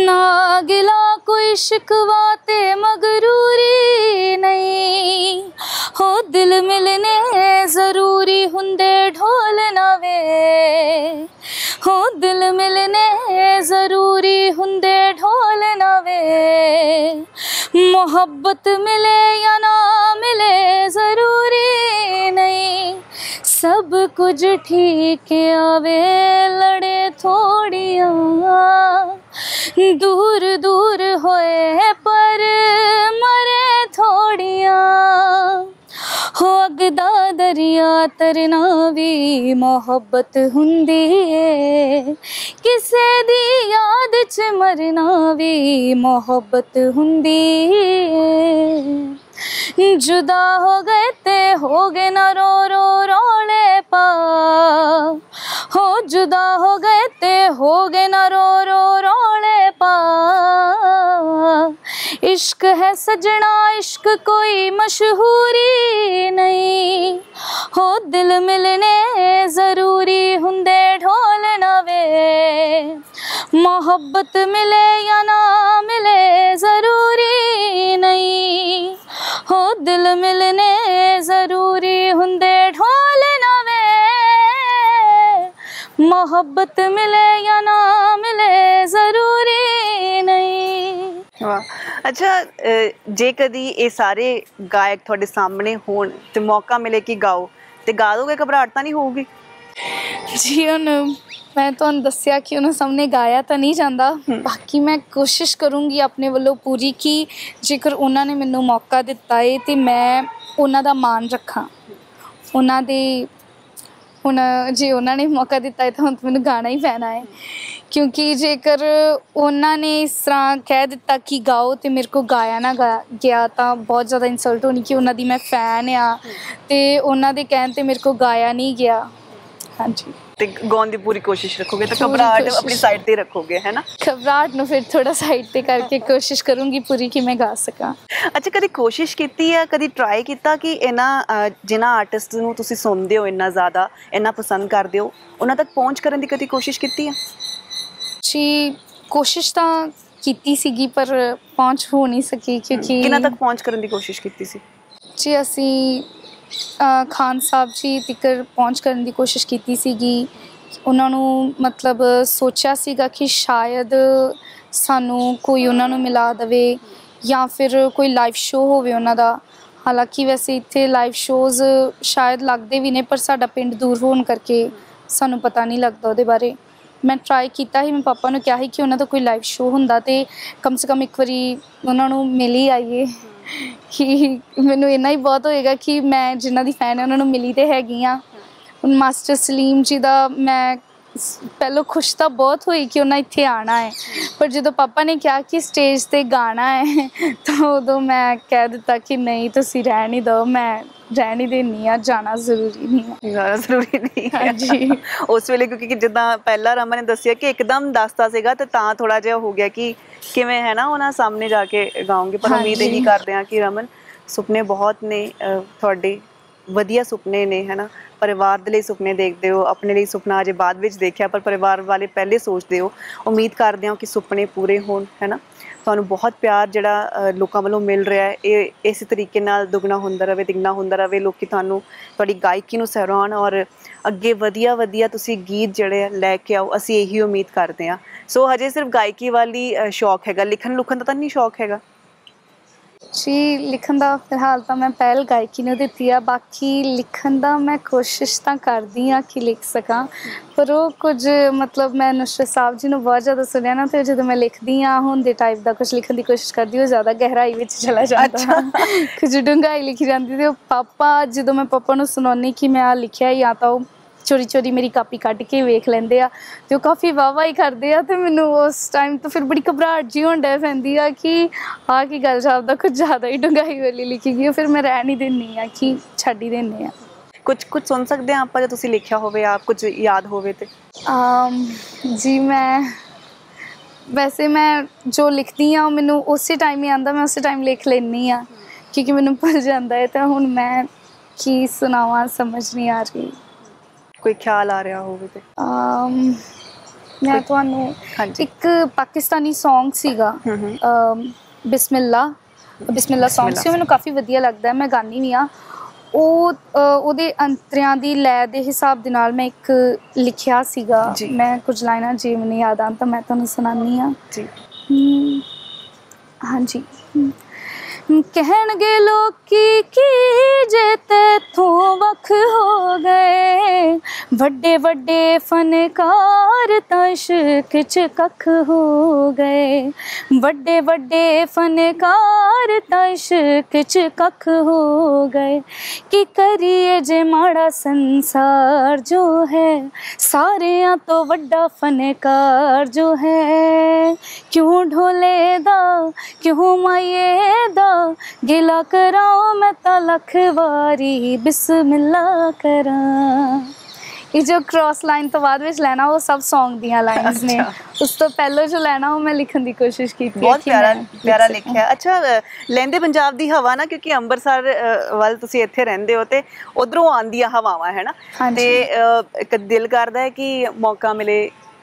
ना गिला कोई शिकवा ते मगरूरी नहीं, हो दिल मिलने ज़रूरी हुंदे ढोल ना वे, हो दिल मिलने ज़रूरी हुंदे ढोल ना वे, मोहब्बत मिले या ना मिले ज़रूरी नहीं, सब कुछ ठीक आवे लड़े थोड़ियाँ, दूर दूर होए पर मरे थोड़ियाँ, हो अगदा दरिया तरना भी मोहब्बत हुंदी है, किसे दी याद च मरना भी मोहब्बत हुंदी है। जुदा हो गए ते हो गए ना रो रो रोले पा, हो जुदा हो गए ते हो गए ना रो रो रोले पा। इश्क है सजना इश्क कोई मशहूरी नहीं, हो दिल मिलने ज़रूरी हुंदे ढोल नवे। मोहब्बत मिले या ना मिले ज़रूरी नहीं, हो दिल मिलने ज़रूरी हुंदे ढोल नवे। मोहब्बत मिले या ना मिले ज़रूरी नहीं। ਵਾਹ, ਅੱਛਾ ਜੇ ਕਦੀ ਇਹ ਸਾਰੇ ਗਾਇਕ ਤੁਹਾਡੇ ਸਾਹਮਣੇ ਹੋਣ ਤੇ ਮੌਕਾ ਮਿਲੇ ਕਿ ਗਾਓ ਤੇ ਗਾ ਦੋਗੇ, ਘਬਰਾਹਟ ਤਾਂ ਨਹੀਂ ਹੋਊਗੀ? ਜੀ ਹੁਣ ਮੈਂ ਤੁਹਾਨੂੰ ਦੱਸਿਆ ਕਿ ਉਹਨਾਂ ਸਾਹਮਣੇ ਗਾਇਆ ਤਾਂ ਨਹੀਂ ਜਾਂਦਾ, ਬਾਕੀ ਮੈਂ ਕੋਸ਼ਿਸ਼ ਕਰੂੰਗੀ ਆਪਣੇ ਵੱਲੋਂ ਪੂਰੀ ਕਿ ਜੇਕਰ ਉਹਨਾਂ ਨੇ ਮੈਨੂੰ ਮੌਕਾ ਦਿੱਤਾ ਏ ਤੇ ਮੈਂ ਉਹਨਾਂ ਦਾ ਮਾਣ ਰੱਖਾਂ। ਉਹਨਾਂ ਦੇ ਹੁਣ ਜੇ ਉਹਨਾਂ ਨੇ ਮੌਕਾ ਦਿੱਤਾ ਹੈ ਤਾਂ ਹੁਣ ਮੈਨੂੰ ਗਾਣਾ ਹੀ ਪੈਣਾ ਹੈ, ਕਿਉਂਕਿ ਜੇਕਰ ਉਹਨਾਂ ਨੇ ਇਸ ਤਰ੍ਹਾਂ ਕਹਿ ਦਿੱਤਾ ਕਿ ਗਾਓ ਤੇ ਮੇਰੇ ਕੋਲ ਗਾਇਆ ਨਾ ਗਿਆ ਤਾਂ ਬਹੁਤ ਜ਼ਿਆਦਾ ਇਨਸਲਟ ਹੋਣੀ ਕਿ ਉਹਨਾਂ ਦੀ ਮੈਂ ਫੈਨ ਆ ਤੇ ਉਹਨਾਂ ਦੇ ਕਹਿਣ 'ਤੇ ਮੇਰੇ ਕੋਲ ਗਾਇਆ ਨਹੀਂ ਗਿਆ। ਹਾਂਜੀ, ਤੇ ਗਾਉਣ ਦੀ ਪੂਰੀ ਕੋਸ਼ਿਸ਼ ਰੱਖੋਗੇ ਤਾਂ ਘਬਰਾਹਟ ਆਪਣੀ ਸਾਈਡ ਤੇ ਰੱਖੋਗੇ, ਹੈ ਨਾ? ਘਬਰਾਹਟ ਨੂੰ ਫਿਰ ਥੋੜਾ ਸਾਈਡ ਤੇ ਕਰਕੇ ਕੋਸ਼ਿਸ਼ ਕਰੂੰਗੀ ਪੂਰੀ ਕਿ ਮੈਂ ਗਾ ਸਕਾਂ। ਅੱਛਾ, ਕਦੀ ਕੋਸ਼ਿਸ਼ ਕੀਤੀ ਹੈ, ਕਦੀ ਟਰਾਈ ਕੀਤਾ ਕਿ ਇਹਨਾਂ ਜਿਨ੍ਹਾਂ ਆਰਟਿਸਟ ਨੂੰ ਤੁਸੀਂ ਸੁਣਦੇ ਹੋ ਇੰਨਾ ਜ਼ਿਆਦਾ, ਇੰਨਾ ਪਸੰਦ ਕਰਦੇ ਹੋ, ਉਹਨਾਂ ਤੱਕ ਪਹੁੰਚ ਕਰਨ ਦੀ ਕਦੀ ਕੋਸ਼ਿਸ਼ ਕੀਤੀ ਹੈ? ਜੀ ਕੋਸ਼ਿਸ਼ ਤਾਂ ਕੀਤੀ ਸੀਗੀ ਪਰ ਪਹੁੰਚ ਹੋ ਨਹੀਂ ਸਕੀ, ਕਿਉਂਕਿ ਕਿਹਨਾਂ ਤੱਕ ਪਹੁੰਚ ਕਰਨ ਦੀ ਕੋਸ਼ਿਸ਼ ਕੀਤੀ ਸੀ? ਜੀ ਅਸੀਂ ਖਾਨ ਸਾਹਿਬ ਜੀ ਤੀਕਰ ਪਹੁੰਚ ਕਰਨ ਦੀ ਕੋਸ਼ਿਸ਼ ਕੀਤੀ ਸੀਗੀ। ਉਹਨਾਂ ਨੂੰ ਮਤਲਬ ਸੋਚਿਆ ਸੀਗਾ ਕਿ ਸ਼ਾਇਦ ਸਾਨੂੰ ਕੋਈ ਉਹਨਾਂ ਨੂੰ ਮਿਲਾ ਦੇਵੇ ਜਾਂ ਫਿਰ ਕੋਈ ਲਾਈਵ ਸ਼ੋਅ ਹੋਵੇ ਉਹਨਾਂ ਦਾ। ਹਾਲਾਂਕਿ ਵੈਸੇ ਇੱਥੇ ਲਾਈਵ ਸ਼ੋਅਜ਼ ਸ਼ਾਇਦ ਲੱਗਦੇ ਵੀ ਨੇ ਪਰ ਸਾਡਾ ਪਿੰਡ ਦੂਰ ਹੋਣ ਕਰਕੇ ਸਾਨੂੰ ਪਤਾ ਨਹੀਂ ਲੱਗਦਾ ਉਹਦੇ ਬਾਰੇ। ਮੈਂ ਟਰਾਈ ਕੀਤਾ ਸੀ, ਮੈਂ ਪਾਪਾ ਨੂੰ ਕਿਹਾ ਸੀ ਕਿ ਉਹਨਾਂ ਦਾ ਕੋਈ ਲਾਈਵ ਸ਼ੋਅ ਹੁੰਦਾ ਤਾਂ ਕਮ ਸੇ ਕਮ ਇੱਕ ਵਾਰੀ ਉਹਨਾਂ ਨੂੰ ਮਿਲ ਹੀ ਆਈਏ, ਕਿ ਮੈਨੂੰ ਇੰਨਾ ਹੀ ਬਹੁਤ ਹੋਏਗਾ ਕਿ ਮੈਂ ਜਿਨ੍ਹਾਂ ਦੀ ਫੈਨ ਹੈ ਉਹਨਾਂ ਨੂੰ ਮਿਲੀ ਤਾਂ ਹੈਗੀ ਹਾਂ। ਹੁਣ ਮਾਸਟਰ ਸਲੀਮ ਜੀ ਦਾ ਮੈਂ ਪਹਿਲੋਂ ਖੁਸ਼ ਤਾਂ ਬਹੁਤ ਹੋਈ ਕਿ ਉਹਨਾਂ ਇੱਥੇ ਆਉਣਾ ਹੈ, ਪਰ ਜਦੋਂ ਪਾਪਾ ਨੇ ਕਿਹਾ ਕਿ ਸਟੇਜ 'ਤੇ ਗਾਣਾ ਹੈ ਤਾਂ ਉਦੋਂ ਮੈਂ ਕਹਿ ਦਿੱਤਾ ਕਿ ਨਹੀਂ ਤੁਸੀਂ ਰਹਿਣ ਹੀ ਦਿਓ, ਮੈਂ ਰਹਿਣ ਹੀ ਦਿੰਦੀ ਹਾਂ, ਜਾਣਾ ਜ਼ਰੂਰੀ ਨਹੀਂ ਹੈ। ਜ਼ਿਆਦਾ ਜ਼ਰੂਰੀ ਨਹੀਂ ਹੈ। ਹਾਂਜੀ, ਉਸ ਵੇਲੇ ਕਿਉਂਕਿ ਜਿੱਦਾਂ ਪਹਿਲਾਂ ਰਮਨ ਨੇ ਦੱਸਿਆ ਕਿ ਇੱਕਦਮ ਦੱਸਦਾ ਸੀਗਾ ਤੇ ਤਾਂ ਥੋੜ੍ਹਾ ਜਿਹਾ ਹੋ ਗਿਆ ਕਿ ਕਿਵੇਂ ਹੈ ਨਾ ਉਹਨਾਂ ਸਾਹਮਣੇ ਜਾ ਕੇ ਗਾਉਂਗੇ। ਪਰ ਉਮੀਦ ਇਹੀ ਕਰਦੇ ਹਾਂ ਕਿ ਰਮਨ ਸੁਪਨੇ ਬਹੁਤ ਨੇ ਤੁਹਾਡੇ, ਵਧੀਆ ਸੁਪਨੇ ਨੇ, ਹੈ ਨਾ? ਪਰਿਵਾਰ ਦੇ ਲਈ ਸੁਪਨੇ ਦੇਖਦੇ ਹੋ, ਆਪਣੇ ਲਈ ਸੁਪਨਾ ਅਜੇ ਬਾਅਦ ਵਿੱਚ ਦੇਖਿਆ ਪਰ ਪਰਿਵਾਰ ਵਾਲੇ ਪਹਿਲੇ ਸੋਚਦੇ ਹੋ। ਉਮੀਦ ਕਰਦੇ ਹਾਂ ਕਿ ਸੁਪਨੇ ਪੂਰੇ ਹੋਣ, ਹੈ ਨਾ? ਤੁਹਾਨੂੰ ਬਹੁਤ ਪਿਆਰ ਜਿਹੜਾ ਲੋਕਾਂ ਵੱਲੋਂ ਮਿਲ ਰਿਹਾ ਹੈ ਇਹ ਇਸੇ ਤਰੀਕੇ ਨਾਲ ਦੁੱਗਣਾ ਹੁੰਦਾ ਰਹੇ, ਤਿਗਣਾ ਹੁੰਦਾ ਰਹੇ। ਲੋਕ ਤੁਹਾਨੂੰ ਤੁਹਾਡੀ ਗਾਇਕੀ ਨੂੰ ਸਰਾਹੁਣ ਔਰ ਅੱਗੇ ਵਧੀਆ ਵਧੀਆ ਤੁਸੀਂ ਗੀਤ ਜਿਹੜੇ ਆ ਲੈ ਕੇ ਆਓ, ਅਸੀਂ ਇਹੀ ਉਮੀਦ ਕਰਦੇ ਹਾਂ। ਸੋ ਹਜੇ ਸਿਰਫ ਗਾਇਕੀ ਵਾਲੀ ਸ਼ੌਕ ਹੈਗਾ, ਲਿਖਣ ਲੁਖਣ ਦਾ ਤਾਂ ਨਹੀਂ ਸ਼ੌਕ ਹੈਗਾ? ਜੀ ਲਿਖਣ ਦਾ ਫਿਲਹਾਲ ਤਾਂ ਮੈਂ ਪਹਿਲ ਗਾਇਕੀ ਨੂੰ ਦਿੱਤੀ ਆ, ਬਾਕੀ ਲਿਖਣ ਦਾ ਮੈਂ ਕੋਸ਼ਿਸ਼ ਤਾਂ ਕਰਦੀ ਹਾਂ ਕਿ ਲਿਖ ਸਕਾਂ, ਪਰ ਉਹ ਕੁਝ ਮਤਲਬ ਮੈਂ ਨੁਸਰਤ ਸਾਹਿਬ ਜੀ ਨੂੰ ਬਹੁਤ ਜ਼ਿਆਦਾ ਸੁਣਿਆ ਨਾ, ਅਤੇ ਜਦੋਂ ਮੈਂ ਲਿਖਦੀ ਹਾਂ ਹੁਣ ਦੇ ਟਾਈਪ ਦਾ ਕੁਝ ਲਿਖਣ ਦੀ ਕੋਸ਼ਿਸ਼ ਕਰਦੀ ਉਹ ਜ਼ਿਆਦਾ ਗਹਿਰਾਈ ਵਿੱਚ ਚਲਾ ਜਾਂਦਾ, ਕੁਝ ਡੂੰਘਾਈ ਲਿਖੀ ਜਾਂਦੀ। ਅਤੇ ਉਹ ਪਾਪਾ ਜਦੋਂ ਮੈਂ ਪਾਪਾ ਨੂੰ ਸੁਣਾਉਂਦੀ ਕਿ ਮੈਂ ਆਹ ਲਿਖਿਆ ਜਾਂ ਤਾਂ ਉਹ ਚੋਰੀ ਚੋਰੀ ਮੇਰੀ ਕਾਪੀ ਕੱਢ ਕੇ ਵੇਖ ਲੈਂਦੇ ਆ ਅਤੇ ਉਹ ਕਾਫੀ ਵਾਹਵਾਹੀ ਕਰਦੇ ਆ, ਅਤੇ ਮੈਨੂੰ ਉਸ ਟਾਈਮ ਤੋਂ ਫਿਰ ਬੜੀ ਘਬਰਾਹਟ ਜਿਹੀ ਹੋਣ ਡੈ ਪੈਂਦੀ ਆ ਕਿ ਆਹ ਕੀ ਗੱਲ ਜਾਪਦਾ ਕੁਝ ਜ਼ਿਆਦਾ ਹੀ ਡੂੰਘਾਈ ਵਾਲੀ ਲਿਖੀ ਗਈ। ਫਿਰ ਮੈਂ ਰਹਿਣ ਹੀ ਦਿੰਦੀ ਹਾਂ ਕਿ ਛੱਡ ਹੀ ਦਿੰਦੇ ਹਾਂ। ਕੁਝ ਸੁਣ ਸਕਦੇ ਹਾਂ ਆਪਾਂ ਜੇ ਤੁਸੀਂ ਲਿਖਿਆ ਹੋਵੇ, ਆਪ ਕੁਝ ਯਾਦ ਹੋਵੇ ਤੇ? ਜੀ ਮੈਂ ਵੈਸੇ ਮੈਂ ਜੋ ਲਿਖਦੀ ਹਾਂ ਉਹ ਮੈਨੂੰ ਉਸੇ ਟਾਈਮ ਹੀ ਆਉਂਦਾ, ਮੈਂ ਉਸੇ ਟਾਈਮ ਲਿਖ ਲੈਂਦੀ ਹਾਂ ਕਿਉਂਕਿ ਮੈਨੂੰ ਭੁੱਲ ਜਾਂਦਾ ਹੈ। ਤਾਂ ਹੁਣ ਮੈਂ ਕੀ ਸੁਣਾਵਾਂ ਸਮਝ ਨਹੀਂ ਆ ਰਹੀ। ਕੋਈ ਖਿਆਲ ਆ ਰਿਹਾ ਹੋਵੇ ਤੇ? ਮੈਂ ਤੁਹਾਨੂੰ ਇੱਕ ਪਾਕਿਸਤਾਨੀ ਸੌਂਗ ਸੀਗਾ ਬਿਸਮਿਲ੍ਲਾ ਸੌਂਗ ਸੀ, ਮੈਨੂੰ ਕਾਫੀ ਵਧੀਆ ਲੱਗਦਾ, ਮੈਂ ਗਾਉਂਦੀ ਵੀ ਹਾਂ। ਉਹਦੇ ਅੰਤਰਿਆਂ ਦੀ ਲੈ ਦੇ ਹਿਸਾਬ ਦੇ ਨਾਲ ਮੈਂ ਇੱਕ ਲਿਖਿਆ ਸੀਗਾ, ਮੈਂ ਕੁਝ ਲਾਈਨਾਂ ਜੇ ਮੈਨੂੰ ਯਾਦ ਆਉਣ ਤਾਂ ਮੈਂ ਤੁਹਾਨੂੰ ਸੁਣਾਉਂਦੀ ਹਾਂ। ਹਾਂਜੀ। ਕਹਿਣਗੇ ਲੋਕੀ ਕੀ ਜੇ ਤੈਥੋਂ ਵੱਖ ਹੋ ਗਏ, ਵੱਡੇ ਵੱਡੇ ਫਨਕਾਰ ਤਾਂ ਇਸ਼ਕ 'ਚ ਕੱਖ ਹੋ ਗਏ, ਵੱਡੇ ਵੱਡੇ ਫਨਕਾਰ ਤਾਂ ਇਸ਼ਕ 'ਚ ਕੱਖ ਹੋ गए। कि करिए जे माड़ा संसार जो है, सारियां तो वड्डा फनकार जो है। क्यों ढोले दा क्यों माये दा गिला कराओ मैं ता लख वारी बिस्मिल्ला करा। ये जो क्रॉस लाइन तो बाद विच लेना वो सब सॉन्ग दियां लाइन्स ने, उस तो पहले जो लेना वो मैं लिखने की कोशिश की थी। बहुत प्यारा लिखिਆ। ਅੱਛਾ ਲਹਿੰਦੇ ਪੰਜਾਬ ਦੀ ਹਵਾ ਨਾ, ਕਿਉਂਕਿ ਅੰਮ੍ਰਿਤਸਰ ਵੱਲ ਤੁਸੀਂ ਇੱਥੇ ਰਹਿੰਦੇ ਹੋ ਤੇ ਉਧਰੋਂ ਆਉਂਦੀਆਂ ਹਵਾਵਾਂ ਹੈ ਨਾ, ਤੇ ਇੱਕ ਦਿਲ ਕਰਦਾ ਹੈ ਕਿ ਮੌਕਾ ਮਿਲੇ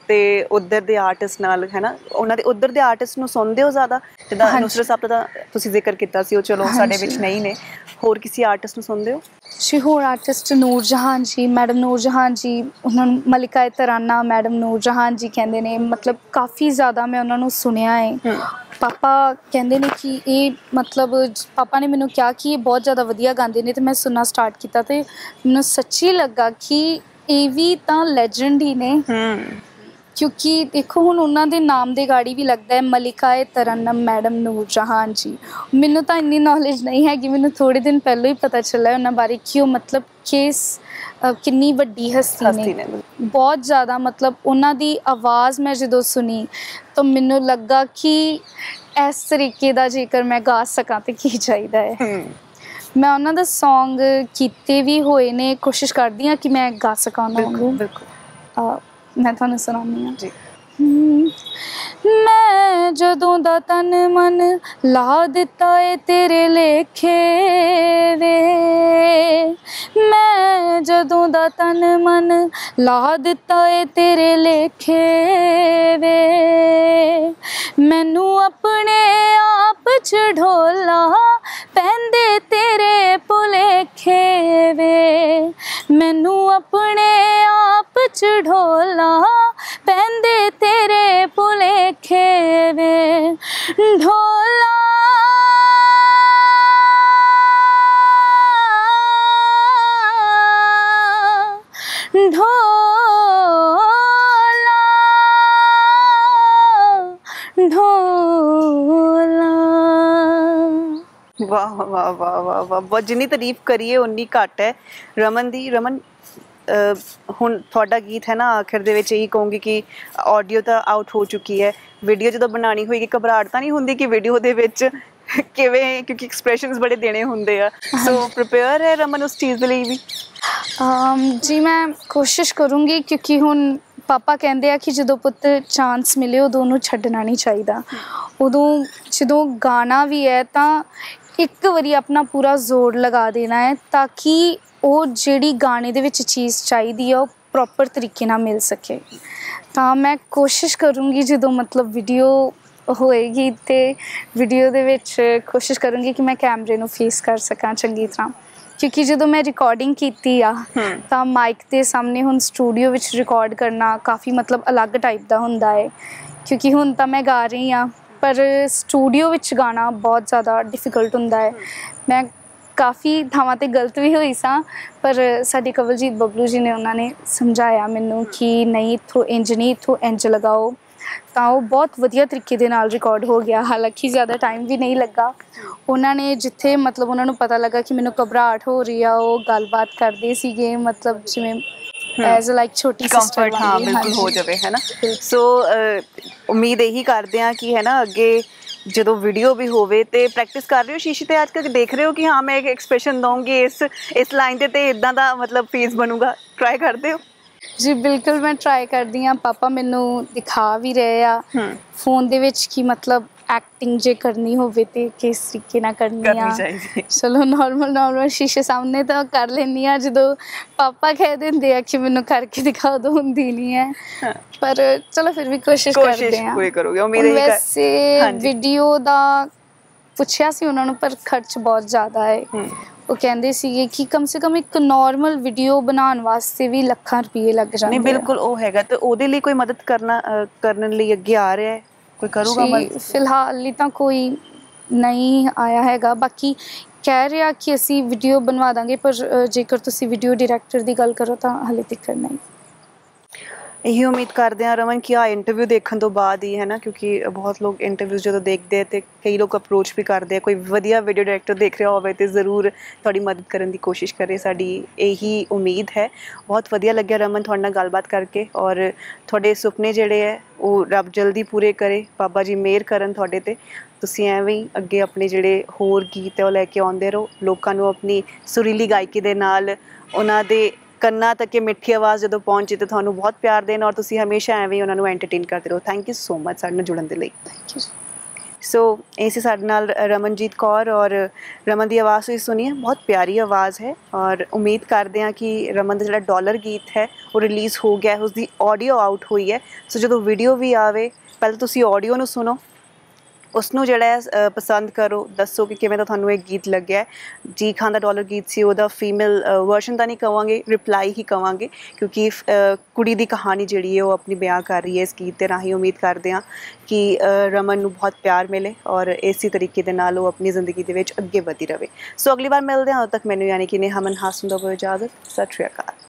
ਤੇ ਉਧਰ ਦੇ ਆਰਟਿਸਟ ਨਾਲ ਹੈ ਨਾ, ਉਹਨਾਂ ਦੇ ਉਧਰ ਦੇ ਆਰਟਿਸਟ ਨੂੰ ਸੁਣਦੇ ਹੋ ਜ਼ਿਆਦਾ, ਜਿੱਦਾਂ ਨੁਸਰਤ ਸਾਹਿਬ ਦਾ ਤੁਸੀਂ ਜ਼ਿਕਰ ਕੀਤਾ ਸੀ, ਉਹ ਚਲੋ ਸਾਡੇ ਵਿੱਚ ਨਹੀਂ ਨੇ, ਹੋਰ ਕਿਸੇ ਆਰਟਿਸਟ ਨੂੰ ਸੁਣਦੇ ਹੋ? ਜੀ ਹੋਰ ਆਰਟਿਸਟ ਨੂਰ ਜਹਾਨ ਜੀ, ਮੈਡਮ ਨੂਰ ਜਹਾਨ ਜੀ, ਉਹਨਾਂ ਨੂੰ ਮਲਿਕਾ ਤਰਾਨਾ ਮੈਡਮ ਨੂਰ ਜਹਾਨ ਜੀ ਕਹਿੰਦੇ ਨੇ, ਮਤਲਬ ਕਾਫੀ ਜ਼ਿਆਦਾ ਮੈਂ ਉਹਨਾਂ ਨੂੰ ਸੁਣਿਆ ਹੈ। ਪਾਪਾ ਕਹਿੰਦੇ ਨੇ ਕਿ ਇਹ ਮਤਲਬ ਪਾਪਾ ਨੇ ਮੈਨੂੰ ਕਿਹਾ ਕਿ ਇਹ ਬਹੁਤ ਜ਼ਿਆਦਾ ਵਧੀਆ ਗਾਉਂਦੇ ਨੇ, ਤੇ ਮੈਂ ਸੁਣਨਾ ਸਟਾਰਟ ਕੀਤਾ ਤੇ ਮੈਨੂੰ ਸੱਚੀ ਲੱਗਾ ਕਿ ਇਹ ਵੀ ਤਾਂ ਲੈਜੈਂਡ ਹੀ ਨੇ। क्योंकि देखो हुण उन्होंने नाम दे गाड़ी भी लगता है मलिका तरन्नम मैडम नूर जहान जी। मैनू तो इन्नी नॉलेज नहीं हैगी, मैनू थोड़े दिन पहले ही पता चला है उन्होंने बारे कि वो मतलब किस किन्नी वड्डी हस्ती ने, बहुत ज़्यादा। मतलब उन्होंने आवाज़ मैं जो सुनी तो मैनू लगा कि इस तरीके का जेकर मैं गा सकां तो की चाहिए है। मैं उन्होंने सॉन्ग किते भी होए ने, कोशिश करती हाँ कि मैं गा सकां उन्होंने। मैं तुहानू सुनानी हाँ जी। मैं जदों दा तन मन ला दिता है तेरे लेखे वे, मैं जदों दा तन मन ला दिता है तेरे लेखे वे, मैनू अपने आप च ढोला पैंदे तेरे भुलेखे वे, मैनू अपने आप च ढोला पैंदे तेरे भुलेखे वे, ढोला ढोला ढोला। वाह वाह वाह वाह वाह, बहुत जिन्नी तारीफ करिए उन्नी घट है। रमन दी, रमन ਹੁਣ ਤੁਹਾਡਾ ਗੀਤ ਹੈ ਨਾ, ਆਖਿਰ ਦੇ ਵਿੱਚ ਇਹੀ ਕਹੂੰਗੀ ਕਿ ਆਡੀਓ ਤਾਂ ਆਊਟ ਹੋ ਚੁੱਕੀ ਹੈ, ਵੀਡੀਓ ਜਦੋਂ ਬਣਾਉਣੀ ਹੋਏਗੀ ਘਬਰਾਹਟ ਤਾਂ ਨਹੀਂ ਹੁੰਦੀ ਕਿ ਵੀਡੀਓ ਦੇ ਵਿੱਚ ਕਿਵੇਂ, ਕਿਉਂਕਿ ਐਕਸਪ੍ਰੈਸ਼ਨਸ ਬੜੇ ਦੇਣੇ ਹੁੰਦੇ ਆ, ਸੋ ਪ੍ਰੀਪੇਅਰ ਹੈ ਰਮਨ ਉਸ ਚੀਜ਼ ਦੇ ਲਈ ਵੀ? ਜੀ ਮੈਂ ਕੋਸ਼ਿਸ਼ ਕਰੂੰਗੀ, ਕਿਉਂਕਿ ਹੁਣ ਪਾਪਾ ਕਹਿੰਦੇ ਆ ਕਿ ਜਦੋਂ ਪੁੱਤ ਚਾਂਸ ਮਿਲੇ ਉਦੋਂ ਉਹਨੂੰ ਛੱਡਣਾ ਨਹੀਂ ਚਾਹੀਦਾ। ਉਦੋਂ ਜਦੋਂ ਗਾਣਾ ਵੀ ਹੈ ਤਾਂ ਇੱਕ ਵਾਰੀ ਆਪਣਾ ਪੂਰਾ ਜ਼ੋਰ ਲਗਾ ਦੇਣਾ ਹੈ ਤਾਂ ਕਿ ਉਹ ਜਿਹੜੀ ਗਾਣੇ ਦੇ ਵਿੱਚ ਚੀਜ਼ ਚਾਹੀਦੀ ਆ ਉਹ ਪ੍ਰੋਪਰ ਤਰੀਕੇ ਨਾਲ ਮਿਲ ਸਕੇ। ਤਾਂ ਮੈਂ ਕੋਸ਼ਿਸ਼ ਕਰੂੰਗੀ ਜਦੋਂ ਮਤਲਬ ਵੀਡੀਓ ਹੋਏਗੀ ਤੇ ਵੀਡੀਓ ਦੇ ਵਿੱਚ ਕੋਸ਼ਿਸ਼ ਕਰੂੰਗੀ ਕਿ ਮੈਂ ਕੈਮਰੇ ਨੂੰ ਫੇਸ ਕਰ ਸਕਾਂ ਚੰਗੀ ਤਰ੍ਹਾਂ, ਕਿਉਂਕਿ ਜਦੋਂ ਮੈਂ ਰਿਕਾਰਡਿੰਗ ਕੀਤੀ ਆ ਤਾਂ ਮਾਈਕ ਦੇ ਸਾਹਮਣੇ ਹੁਣ ਸਟੂਡੀਓ ਵਿੱਚ ਰਿਕਾਰਡ ਕਰਨਾ ਕਾਫੀ ਮਤਲਬ ਅਲੱਗ ਟਾਈਪ ਦਾ ਹੁੰਦਾ ਹੈ, ਕਿਉਂਕਿ ਹੁਣ ਤਾਂ ਮੈਂ ਗਾ ਰਹੀ ਹਾਂ ਪਰ ਸਟੂਡੀਓ ਵਿੱਚ ਗਾਣਾ ਬਹੁਤ ਜ਼ਿਆਦਾ ਡਿਫਿਕਲਟ ਹੁੰਦਾ ਹੈ। ਮੈਂ ਕਾਫੀ ਥਾਵਾਂ 'ਤੇ ਗਲਤ ਵੀ ਹੋਈ ਸਾਂ, ਪਰ ਸਾਡੀ ਕਵਲਜੀਤ ਬੱਬਲੂ ਜੀ ਨੇ ਉਹਨਾਂ ਨੇ ਸਮਝਾਇਆ ਮੈਨੂੰ ਕਿ ਨਹੀਂ ਇੱਥੋਂ ਇੰਜ ਨਹੀਂ, ਇੱਥੋਂ ਇੰਜ ਲਗਾਓ, ਤਾਂ ਉਹ ਬਹੁਤ ਵਧੀਆ ਤਰੀਕੇ ਦੇ ਨਾਲ ਰਿਕਾਰਡ ਹੋ ਗਿਆ। ਹਾਲਾਂਕਿ ਜ਼ਿਆਦਾ ਟਾਈਮ ਵੀ ਨਹੀਂ ਲੱਗਾ। ਉਹਨਾਂ ਨੇ ਜਿੱਥੇ ਮਤਲਬ ਉਹਨਾਂ ਨੂੰ ਪਤਾ ਲੱਗਾ ਕਿ ਮੈਨੂੰ ਘਬਰਾਹਟ ਹੋ ਰਹੀ ਆ, ਉਹ ਗੱਲਬਾਤ ਕਰਦੇ ਸੀਗੇ, ਮਤਲਬ ਜਿਵੇਂ ਐਜ਼ ਲਾਈਕ ਛੋਟੀ ਸਿਸਟਰ। ਹਾਂ ਬਿਲਕੁਲ ਹੋ ਜਾਵੇ ਹੈ ਨਾ। ਸੋ ਉਮੀਦ ਇਹੀ ਕਰਦੇ ਹਾਂ ਕਿ ਹੈ ਨਾ ਅੱਗੇ ਜਦੋਂ ਵੀਡੀਓ ਵੀ ਹੋਵੇ ਤੇ ਪ੍ਰੈਕਟਿਸ ਕਰ ਰਹੇ ਹੋ ਸ਼ੀਸ਼ੇ ਤੇ, ਅੱਜ ਕੱਲ੍ਹ ਦੇਖ ਰਹੇ ਹੋ ਕਿ ਹਾਂ ਮੈਂ ਇੱਕ ਐਕਸਪ੍ਰੈਸ਼ਨ ਦਊਂਗੀ ਇਸ ਲਾਈਨ ਤੇ ਇੱਦਾਂ ਦਾ ਮਤਲਬ ਫੇਸ ਬਣੂਗਾ, ਟਰਾਈ ਕਰਦੇ ਹੋ? ਜੀ ਬਿਲਕੁਲ ਮੈਂ ਟਰਾਈ ਕਰਦੀ ਹਾਂ। ਪਾਪਾ ਮੈਨੂੰ ਦਿਖਾ ਵੀ ਰਹੇ ਆ ਫੋਨ ਦੇ ਵਿੱਚ ਕਿ ਮਤਲਬ ਐਕਟਿੰਗ ਜੇ ਕਰਨੀ ਹੋਵੇ ਤੇ ਕਿਸ ਤਰੀਕੇ ਨਾਲ ਕਰਨੀ ਆ। ਚਲੋ ਨੋਰਮਲ ਸ਼ੀਸ਼ੇ ਸਾਹਮਣੇ ਤਾਂ ਕਰ ਲੈਂਦੀ ਹਾਂ, ਜਦੋਂ ਪਾਪਾ ਕਹਿ ਦਿੰਦੇ ਆ ਕਿ ਮੈਨੂੰ ਕਰਕੇ ਦਿਖਾ ਦਿਓ ਹੁੰਦੀ ਨਹੀਂ ਹੈ, ਪਰ ਚਲੋ ਫਿਰ ਵੀ ਕੋਸ਼ਿਸ਼ ਕਰਦੇ ਹਾਂ। ਵੈਸੇ ਵੀਡੀਓ ਦਾ ਪੁੱਛਿਆ ਸੀ ਉਹਨਾਂ ਨੂੰ, ਪਰ ਖਰਚ ਬਹੁਤ ਜ਼ਿਆਦਾ ਹੈ। ਉਹ ਕਹਿੰਦੇ ਸੀਗੇ ਕਿ ਕਮ ਸੇ ਕਮ ਇੱਕ ਨਾਰਮਲ ਵੀਡੀਓ ਬਣਾਉਣ ਵਾਸਤੇ ਵੀ ਲੱਖਾਂ ਰੁਪਏ ਲੱਗ ਜਾਂਦੇ। ਨਹੀਂ ਬਿਲਕੁਲ ਉਹ ਹੈਗਾ, ਤੇ ਉਹਦੇ ਲਈ ਕੋਈ ਮਦਦ ਕਰਨ ਲਈ ਅੱਗੇ ਆ ਰਿਹਾ ਹੈ, ਕੋਈ ਕਰੂਗਾ ਮਦਦ? ਫਿਲਹਾਲ ਲਈ ਤਾਂ ਕੋਈ नहीं आया हैगा। बाकी कह रहा कि असी वीडियो बनवा देंगे, पर जेकर तुसी वीडियो डायरैक्टर की गल करो तो हाले तक नहीं। ਇਹੀ ਉਮੀਦ ਕਰਦੇ ਹਾਂ ਰਮਨ ਕਿ ਆ ਇੰਟਰਵਿਊ ਦੇਖਣ ਤੋਂ ਬਾਅਦ ਹੀ ਹੈ ਨਾ, ਕਿਉਂਕਿ ਬਹੁਤ ਲੋਕ ਇੰਟਰਵਿਊਜ਼ ਜਦੋਂ ਦੇਖਦੇ ਆ ਤੇ ਕਈ ਲੋਕ ਅਪਰੋਚ ਵੀ ਕਰਦੇ ਆ, ਕੋਈ ਵਧੀਆ ਵੀਡੀਓ ਡਾਇਰੈਕਟਰ ਦੇਖ ਰਿਹਾ ਹੋਵੇ ਤੇ ਜ਼ਰੂਰ ਤੁਹਾਡੀ ਮਦਦ ਕਰਨ ਦੀ ਕੋਸ਼ਿਸ਼ ਕਰੇ, ਸਾਡੀ ਇਹੀ ਉਮੀਦ ਹੈ। ਬਹੁਤ ਵਧੀਆ ਲੱਗਿਆ ਰਮਨ ਤੁਹਾਡੇ ਨਾਲ ਗੱਲਬਾਤ ਕਰਕੇ, ਔਰ ਤੁਹਾਡੇ ਸੁਪਨੇ ਜਿਹੜੇ ਹੈ ਉਹ ਰੱਬ ਜਲਦੀ ਪੂਰੇ ਕਰੇ, ਬਾਬਾ ਜੀ ਮਿਹਰ ਕਰਨ ਤੁਹਾਡੇ ਤੇ। ਤੁਸੀਂ ਐਵੇਂ ਹੀ ਅੱਗੇ ਆਪਣੇ ਜਿਹੜੇ ਹੋਰ ਗੀਤ ਹੈ ਉਹ ਲੈ ਕੇ ਆਉਂਦੇ ਰਹੋ, ਲੋਕਾਂ ਨੂੰ ਆਪਣੀ ਸੁਰੀਲੀ ਗਾਇਕੀ ਦੇ ਨਾਲ ਉਹਨਾਂ ਦੇ ਕੰਨਾਂ ਤੱਕ ਮਿੱਠੀ ਆਵਾਜ਼ ਜਦੋਂ ਪਹੁੰਚੇ ਤਾਂ ਤੁਹਾਨੂੰ ਬਹੁਤ ਪਿਆਰ ਦੇਣ, ਔਰ ਤੁਸੀਂ ਹਮੇਸ਼ਾ ਐਵੇਂ ਹੀ ਉਹਨਾਂ ਨੂੰ ਐਂਟਰਟੇਨ ਕਰਦੇ ਰਹੋ। ਥੈਂਕ ਯੂ ਸੋ ਮਚ ਸਾਡੇ ਨਾਲ ਜੁੜਨ ਦੇ ਲਈ। Thank you. ਸੋ ਇਹ ਸੀ ਸਾਡੇ ਨਾਲ ਰਮਨਜੀਤ ਕੌਰ, ਔਰ ਰਮਨ ਦੀ ਆਵਾਜ਼ ਤੁਸੀਂ ਸੁਣੀ ਹੈ, ਬਹੁਤ ਪਿਆਰੀ ਆਵਾਜ਼ ਹੈ, ਔਰ ਉਮੀਦ ਕਰਦੇ ਹਾਂ ਕਿ ਰਮਨ ਦਾ ਜਿਹੜਾ ਡਾਲਰ ਗੀਤ ਹੈ ਉਹ ਰਿਲੀਜ਼ ਹੋ ਗਿਆ, ਉਸਦੀ ਆਡੀਓ ਆਊਟ ਹੋਈ ਹੈ। ਸੋ ਜਦੋਂ ਵੀਡੀਓ ਵੀ ਆਵੇ ਪਹਿਲਾਂ ਤੁਸੀਂ ਆਡੀਓ ਨੂੰ ਸੁਣੋ, ਉਸਨੂੰ ਜਿਹੜਾ ਹੈ ਪਸੰਦ ਕਰੋ, ਦੱਸੋ ਕਿ ਕਿਵੇਂ ਦਾ ਤੁਹਾਨੂੰ ਇਹ ਗੀਤ ਲੱਗਿਆ। ਜੀ ਖਾਨ ਦਾ ਡਾਲਰ ਗੀਤ ਸੀ, ਉਹਦਾ ਫੀਮੇਲ ਵਰਸ਼ਨ ਤਾਂ ਨਹੀਂ ਕਹਾਂਗੇ, ਰਿਪਲਾਈ ਹੀ ਕਹਾਂਗੇ, ਕਿਉਂਕਿ ਕੁੜੀ ਦੀ ਕਹਾਣੀ ਜਿਹੜੀ ਹੈ ਉਹ ਆਪਣੀ ਬਿਆਨ ਕਰ ਰਹੀ ਹੈ ਇਸ ਗੀਤ ਦੇ ਰਾਹੀਂ। ਉਮੀਦ ਕਰਦੇ ਹਾਂ ਕਿ ਰਮਨ ਨੂੰ ਬਹੁਤ ਪਿਆਰ ਮਿਲੇ ਔਰ ਇਸੇ ਤਰੀਕੇ ਦੇ ਨਾਲ ਉਹ ਆਪਣੀ ਜ਼ਿੰਦਗੀ ਦੇ ਵਿੱਚ ਅੱਗੇ ਵਧੀ ਰਹੇ। ਸੋ ਅਗਲੀ ਵਾਰ ਮਿਲਦੇ ਹਾਂ, ਉਦੋਂ ਤੱਕ ਮੈਨੂੰ ਯਾਨੀ ਕਿ ਨੇਹਾ ਮਨਹਾਸ ਨੂੰ ਦਿਓ ਇਜਾਜ਼ਤ। ਸਤਿ ਸ਼੍ਰੀ ਅਕਾਲ।